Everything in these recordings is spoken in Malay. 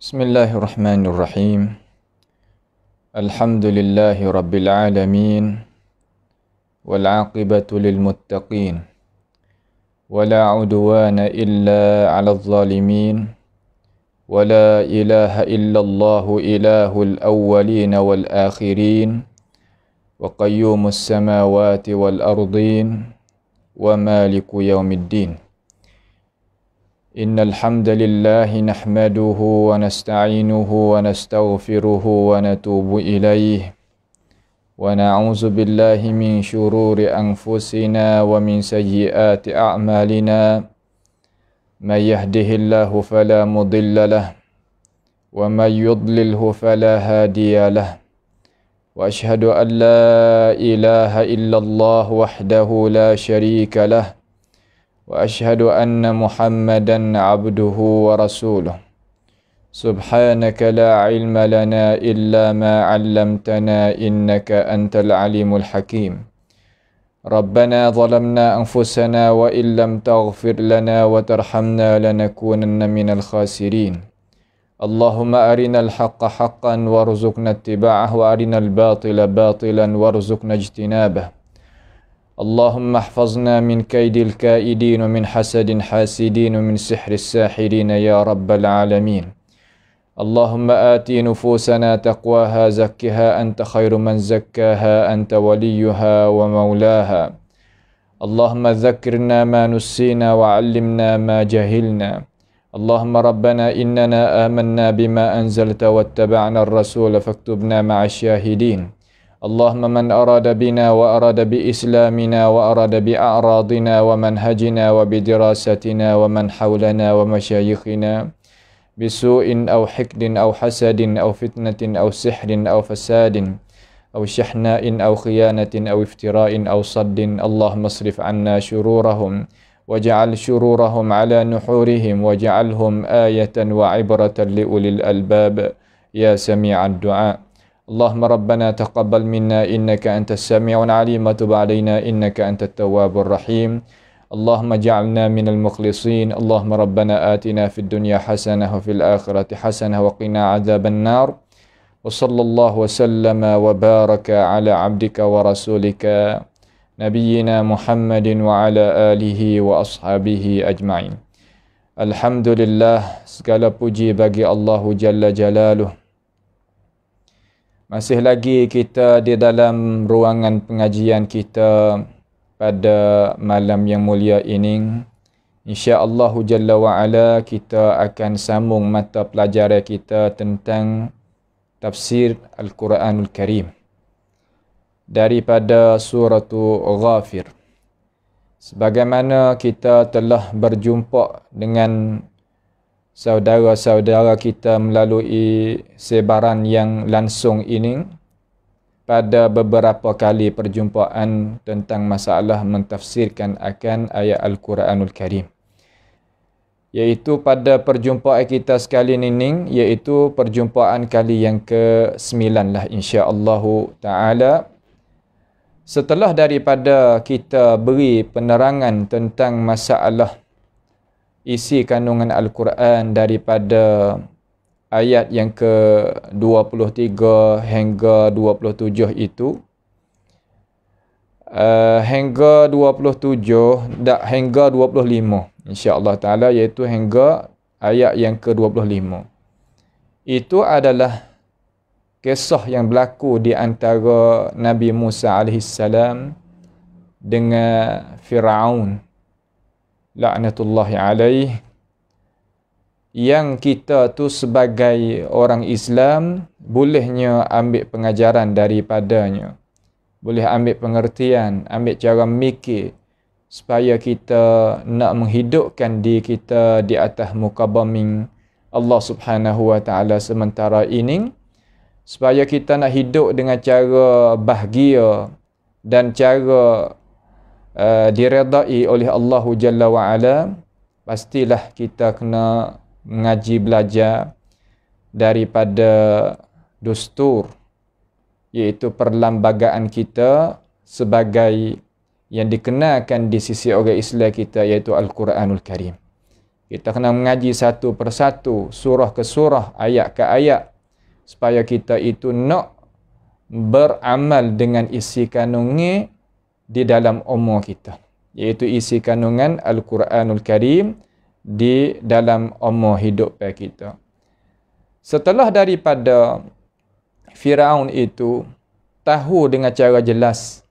Bismillahirrahmanirrahim. Alhamdulillahi rabbil alamin. Wal aqibatu lil muttaqin. Wala udwana illa 'alal zalimin. Wala ilaha illallah ilahul awwalin wal akhirin. Wa qayyumus samawati wal ardin. Wa maliku yaumiddin. Innal hamdalillahi nahmaduhu wa nasta'inuhu wa nastaghfiruhu wa natubu ilayhi wa na'udzu billahi min shururi anfusina wa min sayyiati a'malina may yahdihillahu fala mudilla lahu wa may yudlilhu fala hadiya lahu wa ashhadu an la ilaha illallah wahdahu la syarika lahu wa ashhadu anna Muhammadan abduhu wa rasuluh. Subhanaka la ilma lana illa ma 'allamtana innaka antal alimul hakim. Rabbana zalamna anfusana wa illam taghfir lana wa tarhamna lanakunanna minal khasirin. Allahumma arinal haqqa haqqan warzuqna ittiba'ah wa arinal batila batilan warzuqna ijtinabah. اللهم احفظنا من كيد الكائدين ومن حسد حاسدين ومن سحر الساحرين يا رب العالمين. اللهم آت نفوسنا تقواها زكها أنت خير من زكاها أنت وليها ومولاها. اللهم ذكرنا ما نسينا وعلمنا ما جهلنا. اللهم ربنا إننا آمنا بما أنزلت واتبعنا الرسول فاكتبنا مع الشاهدين. اللهم من أراد بنا وأراد بإسلامنا وأراد بأعراضنا ومنهجنا وبدراستنا ومن حولنا ومشايخنا بسوء أو حقد أو حسد أو فتنة أو سحر أو فساد أو شحناء أو خيانة أو افتراء أو صد اللهم اصرف عنا شرورهم واجعل شرورهم على نحورهم واجعلهم آية وعبرة لأولي الألباب يا سميع الدعاء. اللهم ربنا تقبل منا إنك أنت السميع العليم وتب علينا إنك أنت التواب الرحيم. اللهم اجعلنا من المخلصين. اللهم ربنا آتنا في الدنيا حسنة وفي الآخرة حسنة وقنا عذاب النار. وصلى الله وسلم وبارك على عبدك ورسولك نبينا محمد وعلى آله وأصحابه أجمعين. Alhamdulillah, segala puji bagi Allah Jalla Jalaluh. Masih lagi kita di dalam ruangan pengajian kita pada malam yang mulia ini. InsyaAllah Jalla wa'ala kita akan sambung mata pelajaran kita tentang tafsir Al-Quranul Karim daripada suratul Ghafir. Sebagaimana kita telah berjumpa dengan saudara-saudara kita melalui sebaran yang langsung ini pada beberapa kali perjumpaan tentang masalah mentafsirkan akan ayat Al-Quranul Karim. Iaitu pada perjumpaan kita sekali ini, iaitu perjumpaan kali yang ke-9 lah insya-Allah ta'ala. Setelah daripada kita beri penerangan tentang masalah isi kandungan Al-Quran daripada ayat yang ke-23 hingga 27 itu, hingga 27 hingga 25 insya-Allah taala, iaitu hingga ayat yang ke-25. Itu adalah kisah yang berlaku di antara Nabi Musa alaihissalam dengan Firaun laknatullahi alaih, yang kita tu sebagai orang Islam bolehnya ambil pengajaran daripadanya, boleh ambil pengertian, ambil cara mikir supaya kita nak menghidupkan diri kita di atas muka bumi Allah Subhanahu wa taala sementara ini, supaya kita nak hidup dengan cara bahagia dan cara diredai oleh Allah Jalla wa'ala. Pastilah kita kena mengaji belajar daripada dustur, iaitu perlembagaan kita sebagai yang dikenalkan di sisi orang Islam kita, iaitu Al-Quranul Karim. Kita kena mengaji satu persatu, surah ke surah, ayat ke ayat, supaya kita itu nak beramal dengan isi kandungnya di dalam umur kita, iaitu isi kandungan Al-Quranul Karim di dalam umur hidup kita. Setelah daripada Firaun itu tahu dengan cara jelas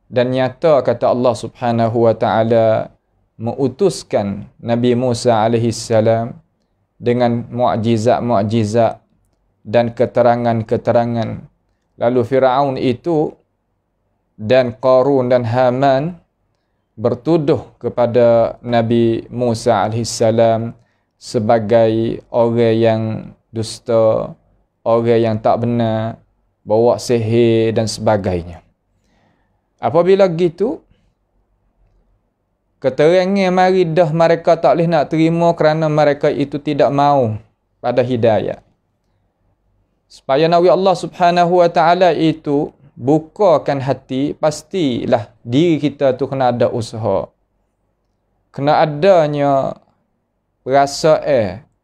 dan nyata, kata Allah Subhanahu wa taala mengutuskan Nabi Musa alaihi salam dengan mukjizat-mukjizat dan keterangan-keterangan. Lalu Firaun itu dan Qarun dan Haman bertuduh kepada Nabi Musa AS sebagai orang yang dusta, orang yang tak benar, bawa sihir dan sebagainya. Apabila gitu, keterangan mari dah mereka tak boleh nak terima kerana mereka itu tidak mau pada hidayah. Supaya Nabi Allah Subhanahu wa taala itu bukakan hati, pastilah diri kita tu kena ada usaha. Kena adanya rasa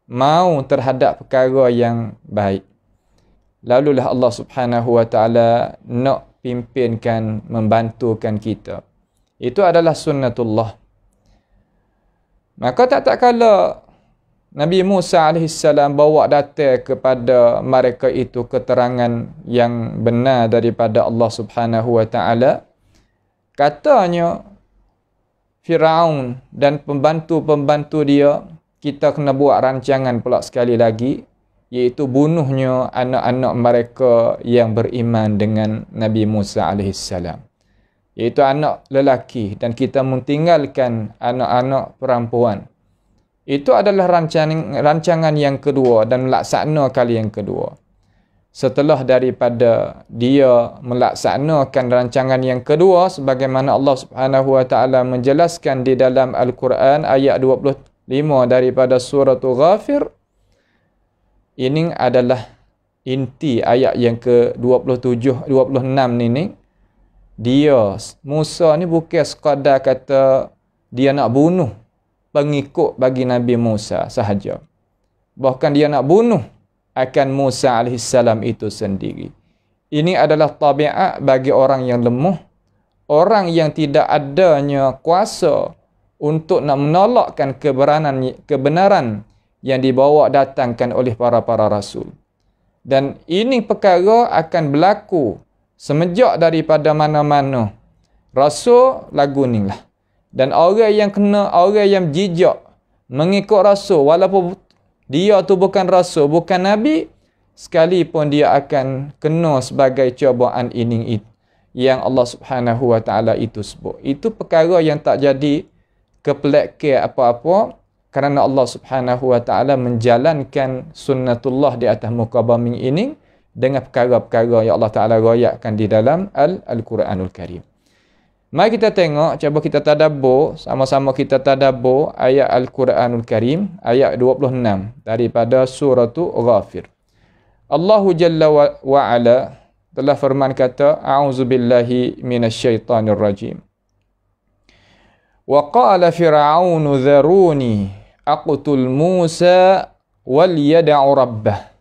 mau terhadap perkara yang baik. Lalulah Allah Subhanahu wa taala nak pimpinkan, membantukan kita. Itu adalah sunnatullah. Maka tak kala Nabi Musa AS bawa datang kepada mereka itu keterangan yang benar daripada Allah Subhanahu wa taala. Katanya Firaun dan pembantu-pembantu dia, kita kena buat rancangan pula sekali lagi, iaitu bunuhnya anak-anak mereka yang beriman dengan Nabi Musa AS. Iaitu anak lelaki, dan kita mentinggalkan anak-anak perempuan. Itu adalah rancangan yang kedua dan melaksanakan kali yang kedua. Setelah daripada dia melaksanakan rancangan yang kedua, sebagaimana Allah Subhanahu wa taala menjelaskan di dalam Al-Quran ayat 25 daripada surah Ghafir, ini adalah inti ayat yang ke-27 26 ni. Dia Musa ni bukan sekadar kata dia nak bunuh pengikut bagi Nabi Musa sahaja. Bahkan dia nak bunuh akan Musa AS itu sendiri. Ini adalah tabiat bagi orang yang lemah, orang yang tidak adanya kuasa untuk nak menolakkan kebenaran yang dibawa datangkan oleh para rasul. Dan ini perkara akan berlaku semenjak daripada mana-mana rasul lagu ni lah. Dan orang yang orang yang jijak mengikut rasul, walaupun dia tu bukan rasul, bukan nabi, sekalipun dia akan kena sebagai cubaan ini yang Allah Subhanahu wa taala itu sebut. Itu perkara yang tak jadi kepelekan apa-apa, kerana Allah Subhanahu wa taala menjalankan sunnatullah di atas muka bumi ini dengan perkara-perkara yang Allah taala royakkan di dalam Al-Quranul Karim. Mari kita tengok, cuba kita tadabbur, sama-sama kita tadabbur ayat Al-Quranul Karim, ayat 26 daripada surah Ghafir. Allah Jalla wa Ala telah firman kata, A'udzubillahi minasyaitanir rajim. Wa qala Fir'aunu dharuni aqtul Musa wal yad'u rabbah.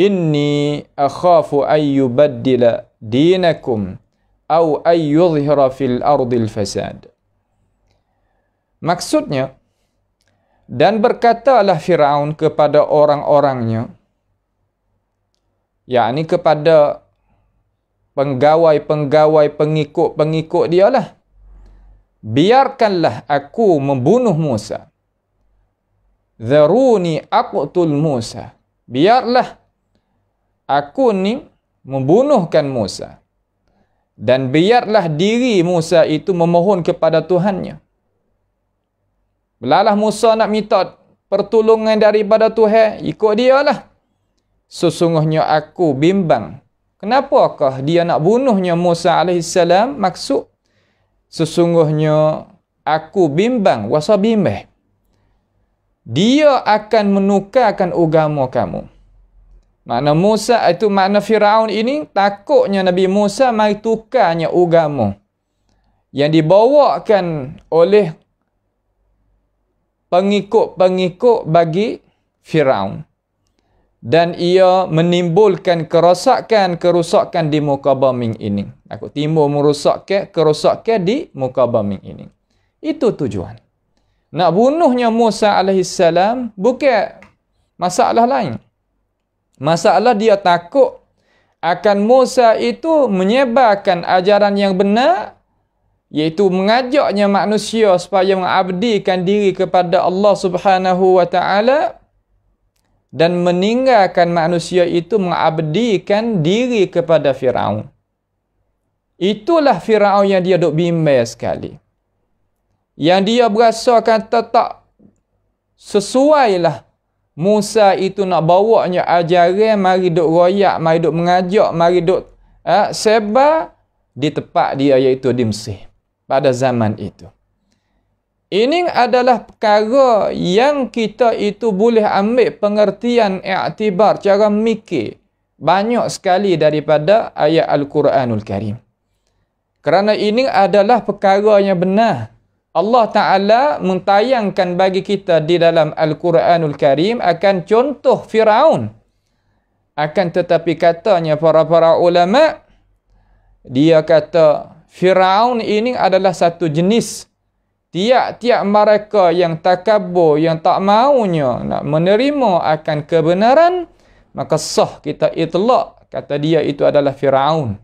Inni akhafu an yubaddila dinakum au ay yudhhira fil ardil fasad. Maksudnya, dan berkatalah Firaun kepada orang-orangnya, yakni kepada penggawai-penggawai pengikut-pengikut dialah, biarkanlah aku membunuh Musa. Dharuni aqtul Musa. Biarlah aku ni membunuhkan Musa. Dan biarlah diri Musa itu memohon kepada Tuhannya. Belalah Musa nak minta pertolongan daripada Tuhan, ikut dia lah. Sesungguhnya aku bimbang. Kenapakah dia nak bunuhnya Musa AS? Maksud, sesungguhnya aku bimbang, wasa bimbang. Dia akan menukarkan agama kamu. Makna Musa itu, makna Firaun ini takutnya Nabi Musa mari tukarnya agama yang dibawakan oleh pengikut-pengikut bagi Firaun. Dan ia menimbulkan kerosakan di muka bumi ini. Aku timbul kerosakan di muka bumi ini. Itu tujuan. Nak bunuhnya Musa alaihissalam bukan masalah lain. Masalah dia takut akan Musa itu menyebarkan ajaran yang benar, iaitu mengajaknya manusia supaya mengabdikan diri kepada Allah Subhanahu wa taala, dan meninggalkan manusia itu mengabdikan diri kepada Firaun. Itulah Firaun yang dia duk bimbang sekali. Yang dia berasa kata tak sesuailah Musa itu nak bawanya ajaran, mari duk royak, mari duk mengajak, mari duk sebar di tempat dia, iaitu di Mesir pada zaman itu. Ini adalah perkara yang kita itu boleh ambil pengertian iktibar, cara mikir banyak sekali daripada ayat Al-Quranul Karim. Kerana ini adalah perkara yang benar. Allah Ta'ala mentayangkan bagi kita di dalam Al-Quranul Karim akan contoh Firaun. Akan tetapi katanya para ulama, dia kata Firaun ini adalah satu jenis. Tiap-tiap mereka yang takabur, yang tak maunya nak menerima akan kebenaran, maka sah kita itlak, kata dia itu adalah Firaun.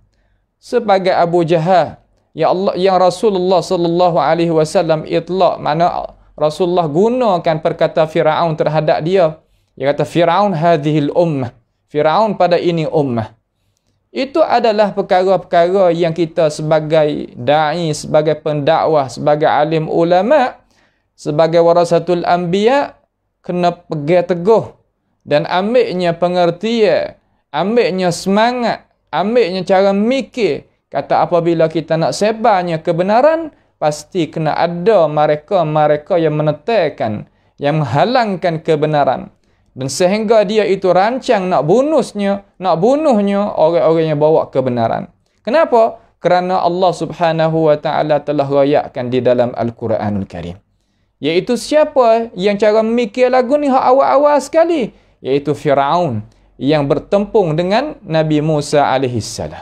Sebagai Abu Jahal, yang Rasulullah sallallahu alaihi wasallam itlak, mana Rasulullah gunakan perkata Firaun terhadap dia. Dia kata Firaun hadhil ummah. Firaun pada ini ummah. Itu adalah perkara-perkara yang kita sebagai da'i, sebagai pendakwah, sebagai alim ulama, sebagai warasatul anbiya, kena pegang teguh dan ambilnya pengertian, ambilnya semangat, ambilnya cara mikir. Kata apabila kita nak sebarnya kebenaran, pasti kena ada mereka-mereka yang menentangkan, yang menghalangkan kebenaran. Dan sehingga dia itu rancang nak bunuhnya orang-orang yang bawa kebenaran. Kenapa? Kerana Allah Subhanahu wa taala telah rayakkan di dalam Al-Quranul Karim. Iaitu siapa yang cara mikir lagu ni awal-awal sekali? Iaitu Firaun yang bertempung dengan Nabi Musa alaihissalam.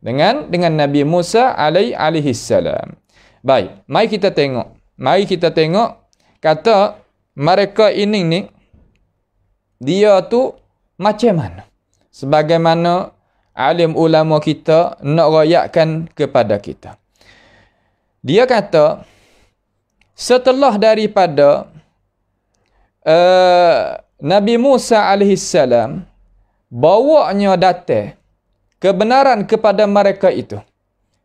Dengan Nabi Musa alaihissalam. Baik, mari kita tengok kata mereka ini ni, dia tu macam mana? Sebagaimana alim ulama kita nak rayakkan kepada kita. Dia kata, setelah daripada Nabi Musa alaihissalam bawanya datang kebenaran kepada mereka itu,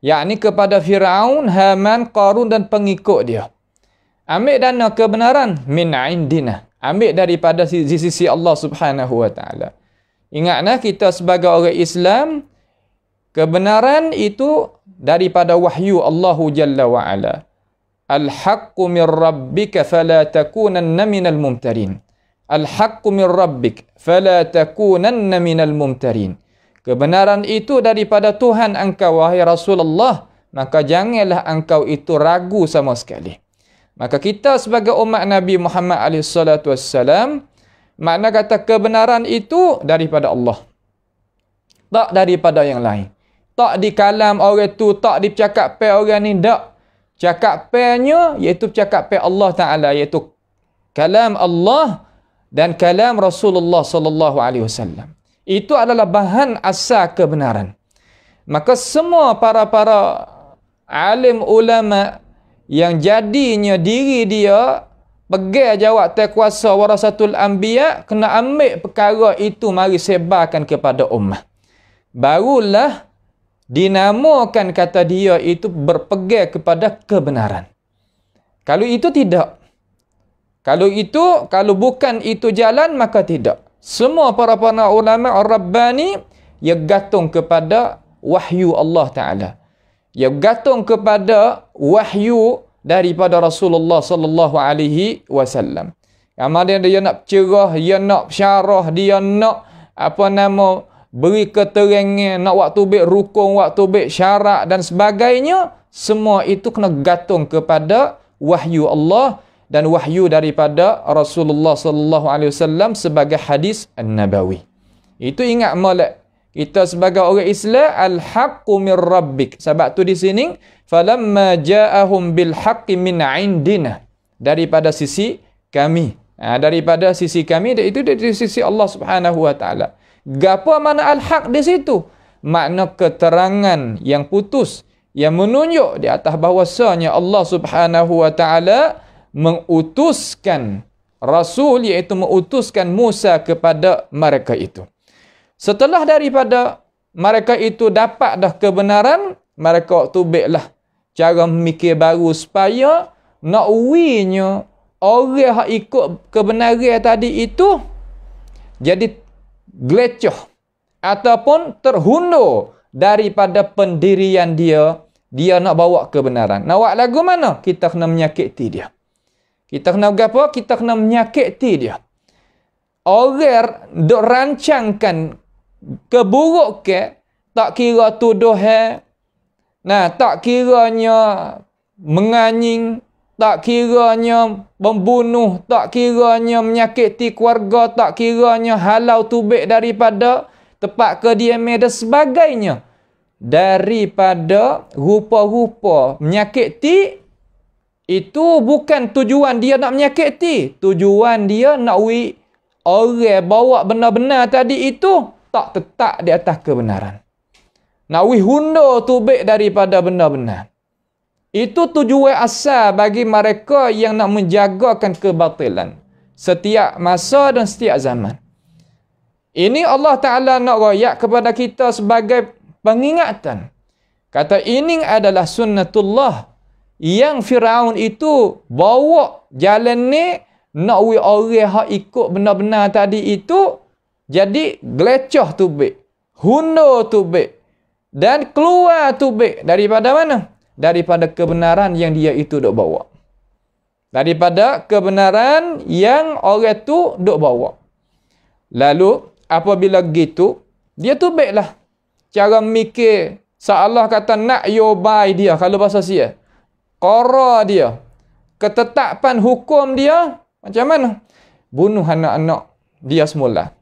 yakni kepada Firaun, Haman, Qarun dan pengikut dia. Ambil dana kebenaran min indina, ambil daripada sisi Allah Subhanahu wa taala. Ingatlah kita sebagai orang Islam, kebenaran itu daripada wahyu Allah Jalla wa Ala. Al-haqqu min rabbika fala takunanna minal mumtarin. Al-haqqu min rabbik fala takunanna minal mumtarin. Kebenaran itu daripada Tuhan engkau, wahai Rasulullah, maka janganlah engkau itu ragu sama sekali. Maka kita sebagai umat Nabi Muhammad SAW, makna kata kebenaran itu daripada Allah. Tak daripada yang lain. Tak di kalam orang tu, tak di cakap orang ni, tak. Cakapannya iaitu cakapan Allah Ta'ala, iaitu kalam Allah dan kalam Rasulullah SAW. Itu adalah bahan asal kebenaran. Maka semua para alim ulama yang jadinya diri dia pegang jawatan kuasa warasatul anbiya, kena ambil perkara itu mari sebarkan kepada ummah. Barulah dinamakan kata dia itu berpegang kepada kebenaran. Kalau itu tidak. Kalau bukan itu jalan, maka tidak. Semua para ulama ar-rabbani yang gantung kepada wahyu Allah Ta'ala. Yang gantung kepada wahyu daripada Rasulullah sallallahu alaihi wasallam. Kemudian dia nak cerah, dia nak syarah, dia nak beri keterangan, nak waktu baik rukun, waktu baik syarat dan sebagainya, semua itu kena gantung kepada wahyu Allah dan wahyu daripada Rasulullah sallallahu alaihi wasallam sebagai hadis an-nabawi. Itu ingat molek. Kita sebagai orang Islam, al-haqqu min rabbik. Sebab tu di sini, falamma ja'ahum bil haqqi min indina. Daripada sisi kami. Daripada sisi kami, itu dari sisi Allah Subhanahu wa taala. Gapo mana al-haq di situ? Makna keterangan yang putus, yang menunjuk di atas bahawasanya Allah Subhanahu wa taala mengutuskan rasul, iaitu mengutuskan Musa kepada mereka itu. Setelah daripada mereka itu dapat dah kebenaran, mereka tubiklah cara mikir baru supaya nak winya orang yang ikut kebenaran tadi itu jadi gelecoh ataupun terhundur daripada pendirian dia. Dia nak bawa kebenaran. Nak buat lagu mana? Kita kena menyakiti dia. Kita kena apa? Kita kena menyakiti dia. Orang dok rancangkan keburukan, tak kira tuduhan, tak kiranya menganying, tak kiranya membunuh, tak kiranya menyakiti keluarga, tak kiranya halau tubik daripada tempat kediaman dan sebagainya. Daripada rupa-rupa menyakiti, itu bukan tujuan dia nak menyakiti. Tujuan dia nak orang bawa benar-benar tadi itu tak tetap di atas kebenaran. Nak hundur tubik daripada benar-benar. Itu tujuan asal bagi mereka yang nak menjagakan kebatilan setiap masa dan setiap zaman. Ini Allah Ta'ala nak royak kepada kita sebagai pengingatan. Kata ini adalah sunnatullah yang Firaun itu bawa jalan ni nak orang yang ikut benar-benar tadi itu jadi gelecoh tubik, hundur tubik dan keluar tubik daripada mana? Daripada kebenaran yang dia itu dok bawa. Daripada kebenaran yang orang tu dok bawa. Lalu apabila gitu, dia tubiklah cara mikir seolah kata nak yobai dia kalau bahasa sia. Qara dia. Ketetapan hukum dia macam mana? Bunuh anak-anak dia semula.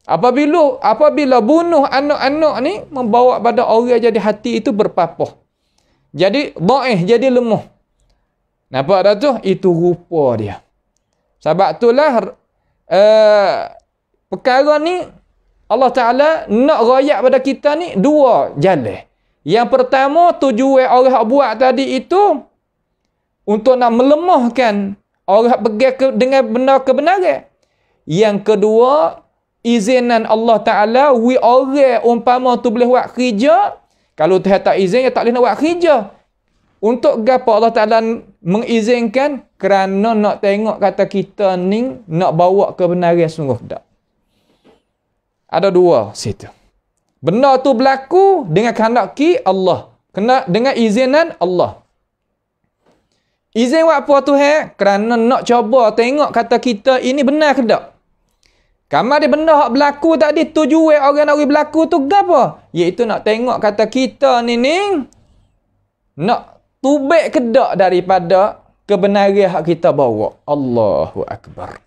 Apabila bunuh anak-anak ni membawa pada orang jadi hati itu berpapah. Jadi dhaif, jadi lemah. Nampak dah tu? Itu rupa dia. Sebab itulah perkara ni Allah Ta'ala nak rayak pada kita ni dua jalan. Yang pertama, tujuan orang yang buat tadi itu untuk nak melemahkan orang pegang dengan benar kebenaran. Yang kedua, izinan Allah Ta'ala, orang umpama tu boleh buat kerja, kalau Tuhan tak izin, dia tak boleh nak buat kerja. Untuk apa Allah Ta'ala mengizinkan? Kerana nak tengok kata kita ni nak bawa kebenaran sungguh tak. Ada dua situ. Benda tu berlaku dengan kehendak Allah. Kena dengan izinan Allah. Izin buat apa Tuhan? Kerana nak cuba tengok kata kita ini benar ke tak. Kamar dia benda yang berlaku tadi, tujuan orang nak berlaku tu apa? Iaitu nak tengok kata kita ni nak tubik ke tak daripada kebenaran yang kita bawa. Allahu Akbar.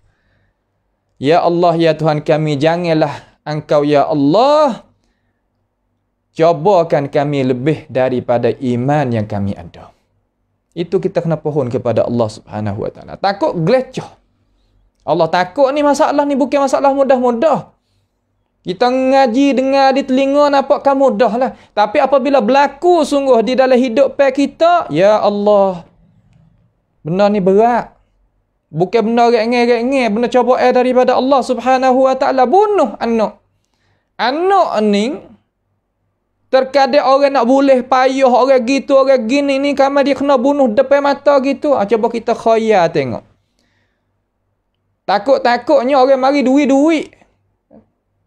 Ya Allah, ya Tuhan kami, janganlah Engkau ya Allah cobakan kami lebih daripada iman yang kami ada. Itu kita kena pohon kepada Allah Subhanahu wa taala. Takut gelecoh. Allah takut ni masalah ni bukan masalah mudah-mudah. Kita ngaji dengar di telinga nampakkan mudah lah. Tapi apabila berlaku sungguh di dalam hidup kita, ya Allah, benda ni berat. Bukan benda rengeh-rengeh, benda cobaan daripada Allah Subhanahu wa taala. Bunuh anak. Anak ni terkadang orang nak boleh payah, orang gitu, orang gini ni kamar dia kena bunuh depan mata gitu. Cuba kita khayal tengok. Takut-takutnya orang mari duit-duit.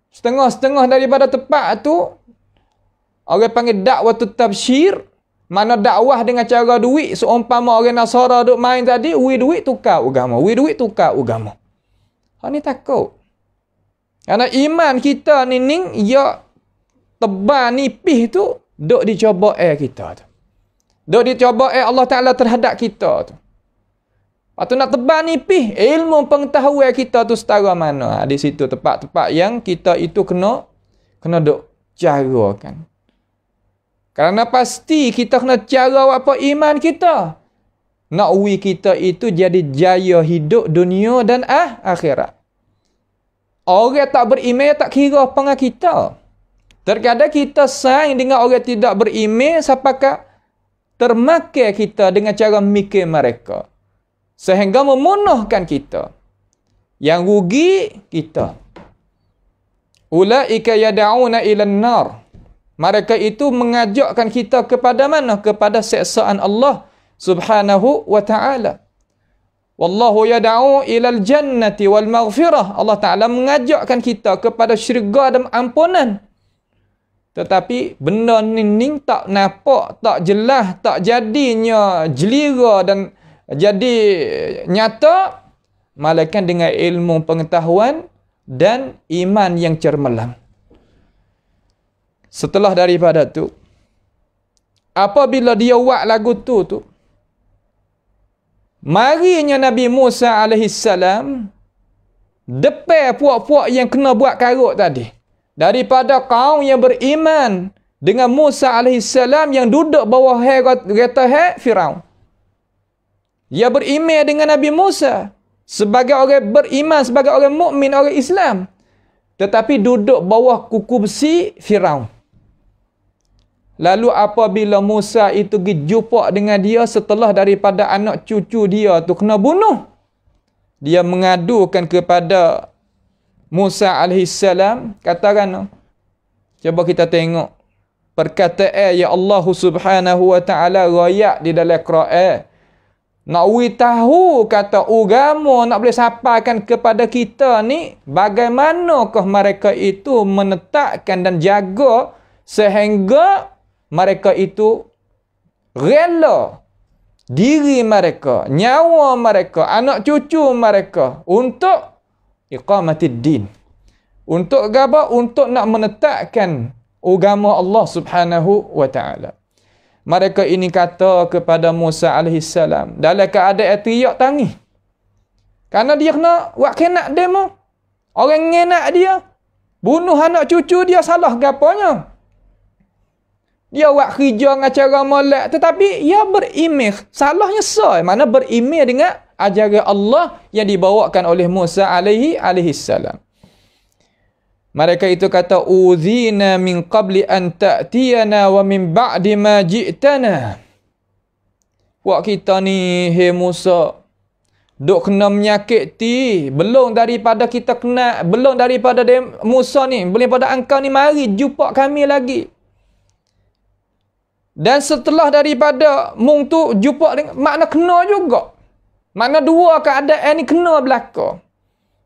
Setengah-setengah daripada tempat tu orang panggil dakwah tabsyir. Mana dakwah dengan cara duit. Seumpama orang Nasara duk main tadi, duit tukar agama, duit tukar agama. Hak ni takut. Karena iman kita ni ya tebal nipis tu duk dicoba kita tu. Duk dicoba Allah Ta'ala terhadap kita tu. Atau nak tebal nipis, ilmu pengetahuan kita tu setara mana. Di situ tempat-tempat yang kita itu kena duk carakan. Kerana pasti kita kena cara apa iman kita. Nak kita itu jadi jaya hidup dunia dan akhirat. Orang tak beriman tak kira apa dengan kita. Terkadang kita sayang dengan orang tidak beriman sampai termakan kita dengan cara mikir mereka. Sehingga memunuhkan kita. Yang rugi kita. Ulaika yad'una ilan nar. Mereka itu mengajakkan kita kepada mana? Kepada siksaan Allah Subhanahu wa ta'ala. Wallahu yad'u ilal jannati wal maghfirah. Allah Ta'ala mengajakkan kita kepada syurga dan ampunan. Tetapi benda ni tak nampak, tak jelas, tak jadinya jelira dan jadi nyata, malaikat dengan ilmu pengetahuan dan iman yang cermelang. Setelah daripada tu, apabila dia buat lagu tu, marinya Nabi Musa alaihissalam depan puak-puak yang kena buat karut tadi. Daripada kaum yang beriman dengan Musa alaihissalam yang duduk bawah kereta Firaun. Dia beriman dengan Nabi Musa sebagai orang beriman, sebagai orang mukmin, orang Islam. Tetapi duduk bawah kuku besi Firaun. Lalu apabila Musa itu pergi jumpa dengan dia setelah daripada anak cucu dia tu kena bunuh, dia mengadukan kepada Musa alaihissalam, katakan, cuba kita tengok perkataan ya Allah Subhanahu wa ta'ala rakyat di dalam Quran. Nak tahu kata agama nak boleh sampaikan kepada kita ni, bagaimanakah mereka itu menetapkan dan jaga sehingga mereka itu rela diri mereka, nyawa mereka, anak cucu mereka untuk iqamatid din. Untuk apa? Untuk nak menetapkan agama Allah Subhanahu wa ta'ala. Mereka ini kata kepada Musa alaihissalam dalam keadaan teriak tangis. Kerana dia kena buat kenak demo. Orang ngenak dia. Bunuh anak cucu dia, salah gapanya. Dia buat kerja dengan cara molek. Tetapi dia berimeh. Salahnya mana berimeh dengan ajaran Allah yang dibawakan oleh Musa alaihissalam. Mereka itu kata, uzina min qabli an ta'tiyana wa min ba'di ma ji'tana. Buat kita ni, hei Musa, duk kena menyakiti. Belum daripada kita kena, belum daripada Musa ni, belum daripada engkau ni, mari jumpa kami lagi. Dan setelah daripada mung tu jumpa dengan, makna kena juga. Makna dua keadaan ni kena belaka.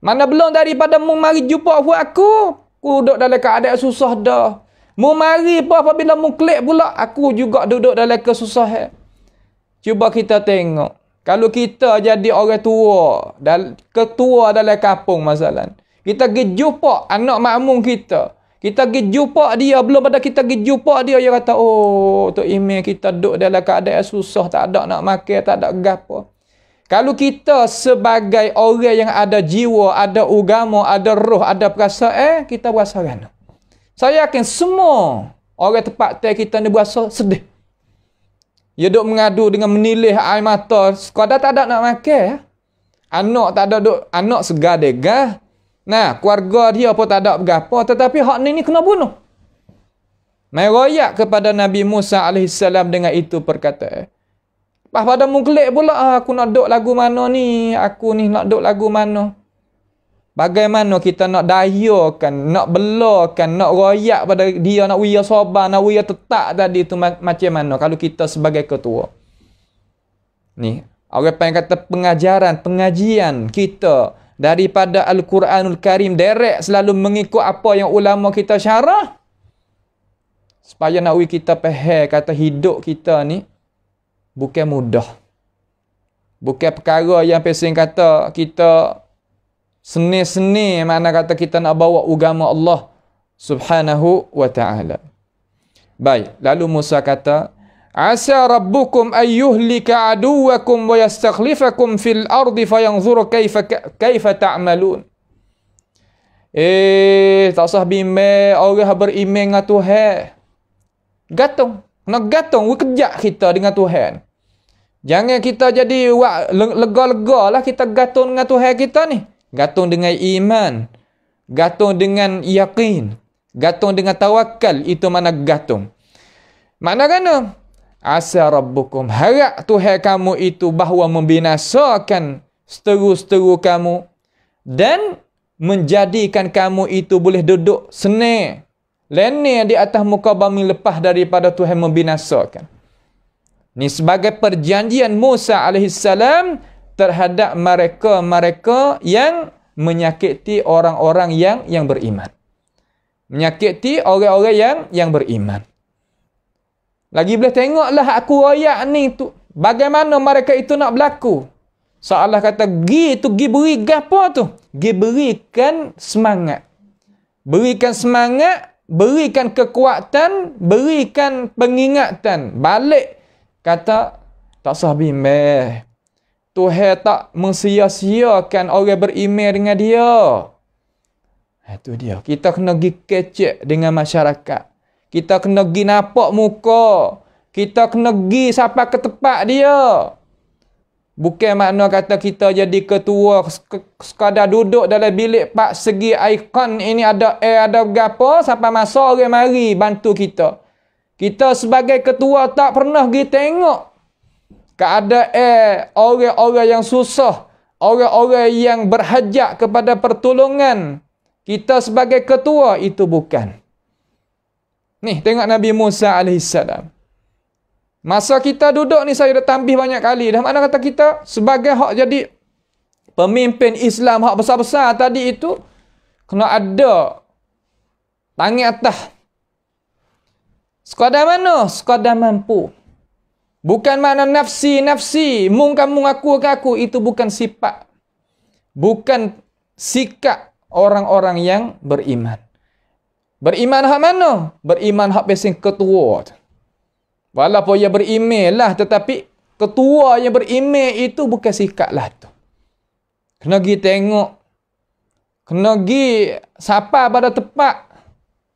Mana belum daripada mu mari jumpa buat aku duduk dalam keadaan susah dah. Mu mari apa apabila mu klik pula, aku juga duduk dalam kesusahan. Cuba kita tengok. Kalau kita jadi orang tua, ketua dalam kampung masalah. Kita pergi jumpa anak makmum kita. Kita pergi jumpa dia, belum pada kita pergi jumpa dia, dia kata, oh, Tok Imam kita duduk dalam keadaan susah, tak ada nak makan, tak ada gapo. Kalau kita sebagai orang yang ada jiwa, ada agama, ada roh, ada perasaan, kita berasa kan. Saya yakin semua orang tempat kita ni berasa sedih. Dia duk mengadu dengan menilih air mata, sekadar tak ada nak makan. Anak tak ada duk, anak segar degah. Nah, keluarga dia pun tak ada berapa, tetapi hak ni kena bunuh. Mai royak kepada Nabi Musa alaihissalam dengan itu perkataan. Pada mungklik pula, aku nak duk lagu mana ni? Aku ni nak duk lagu mana? Bagaimana kita nak dayakan, nak belakan, nak royak pada dia, nak wia sabar, nak wia tetap tadi tu macam mana kalau kita sebagai ketua? Ni, orang panggil kata pengajian kita daripada Al-Quranul Karim direct selalu mengikut apa yang ulama kita syarah. Supaya nak kita faham kata hidup kita ni bukan mudah. Bukan perkara yang pesing kata kita seni-seni, makna kata kita nak bawa agama Allah Subhanahu wa ta'ala. Baik, lalu Musa kata, Asa rabbukum ayyuhlika aduwakum wa yastakhlifakum fil ardi fayanzur kaifa ta'malun. Tak usah bimbang orang beriman dengan Tuhan. Gantung. Nak gantung, kejak kita dengan Tuhan. Jangan kita jadi lega-lega lah kita gantung dengan Tuhan kita ni. Gantung dengan iman. Gantung dengan yakin. Gantung dengan tawakal. Itu mana gantung. Makna kena? Asa rabbukum. Harap Tuhan kamu itu bahawa membinasakan seteru-seteru kamu. Dan menjadikan kamu itu boleh duduk senang. Lene di atas muka bumi lepas daripada Tuhan membinasakan. Ini sebagai perjanjian Musa AS terhadap mereka yang menyakiti orang-orang yang beriman. Menyakiti orang-orang yang beriman. Lagi boleh tengoklah aku ayat ni tu. Bagaimana mereka itu nak berlaku. So Allah kata, gi beri apa tu? Gi berikan semangat. Berikan semangat. Berikan kekuatan, berikan pengingatan. Balik kata, tak usah bimbang. Tuhan tak mensia-siakan orang beriman dengan dia. Itu dia. Kita kena pergi kecek dengan masyarakat. Kita kena pergi nampak muka. Kita kena pergi sampai ke tempat dia. Bukan makna kata kita jadi ketua sekadar duduk dalam bilik pak segi ikon ini ada ada gapo sampai masa orang mari bantu kita. Kita sebagai ketua tak pernah pergi tengok keadaan orang-orang yang susah, orang-orang yang berhajat kepada pertolongan. Kita sebagai ketua itu bukan. Nih, tengok Nabi Musa alaihissalam. Masa kita duduk ni saya dah tambih banyak kali dah. Mana kata kita sebagai hak jadi pemimpin Islam hak besar-besar tadi itu kena ada tangan atas. Sekadar mana? Sekadar mampu. Bukan makna nafsi, mung kamu aku, itu bukan sifat. Bukan sikap orang-orang yang beriman. Beriman hak mana? Beriman hak pesing ketua. Walaupun ia beriman lah, tetapi ketua yang beriman itu bukan sikap lah tu. Kena pergi tengok. Kena pergi sapa pada tempat.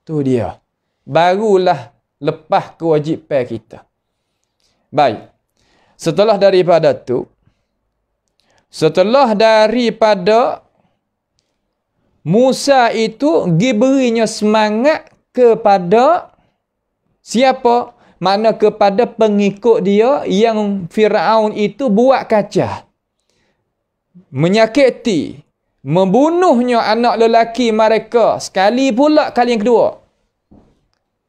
Tu dia. Barulah lepas kewajipan kita. Baik. Setelah daripada Musa itu diberinya semangat kepada siapa? Makna kepada pengikut dia yang Firaun itu buat kacau. Menyakiti. Membunuhnya anak lelaki mereka. Sekali pula kali yang kedua.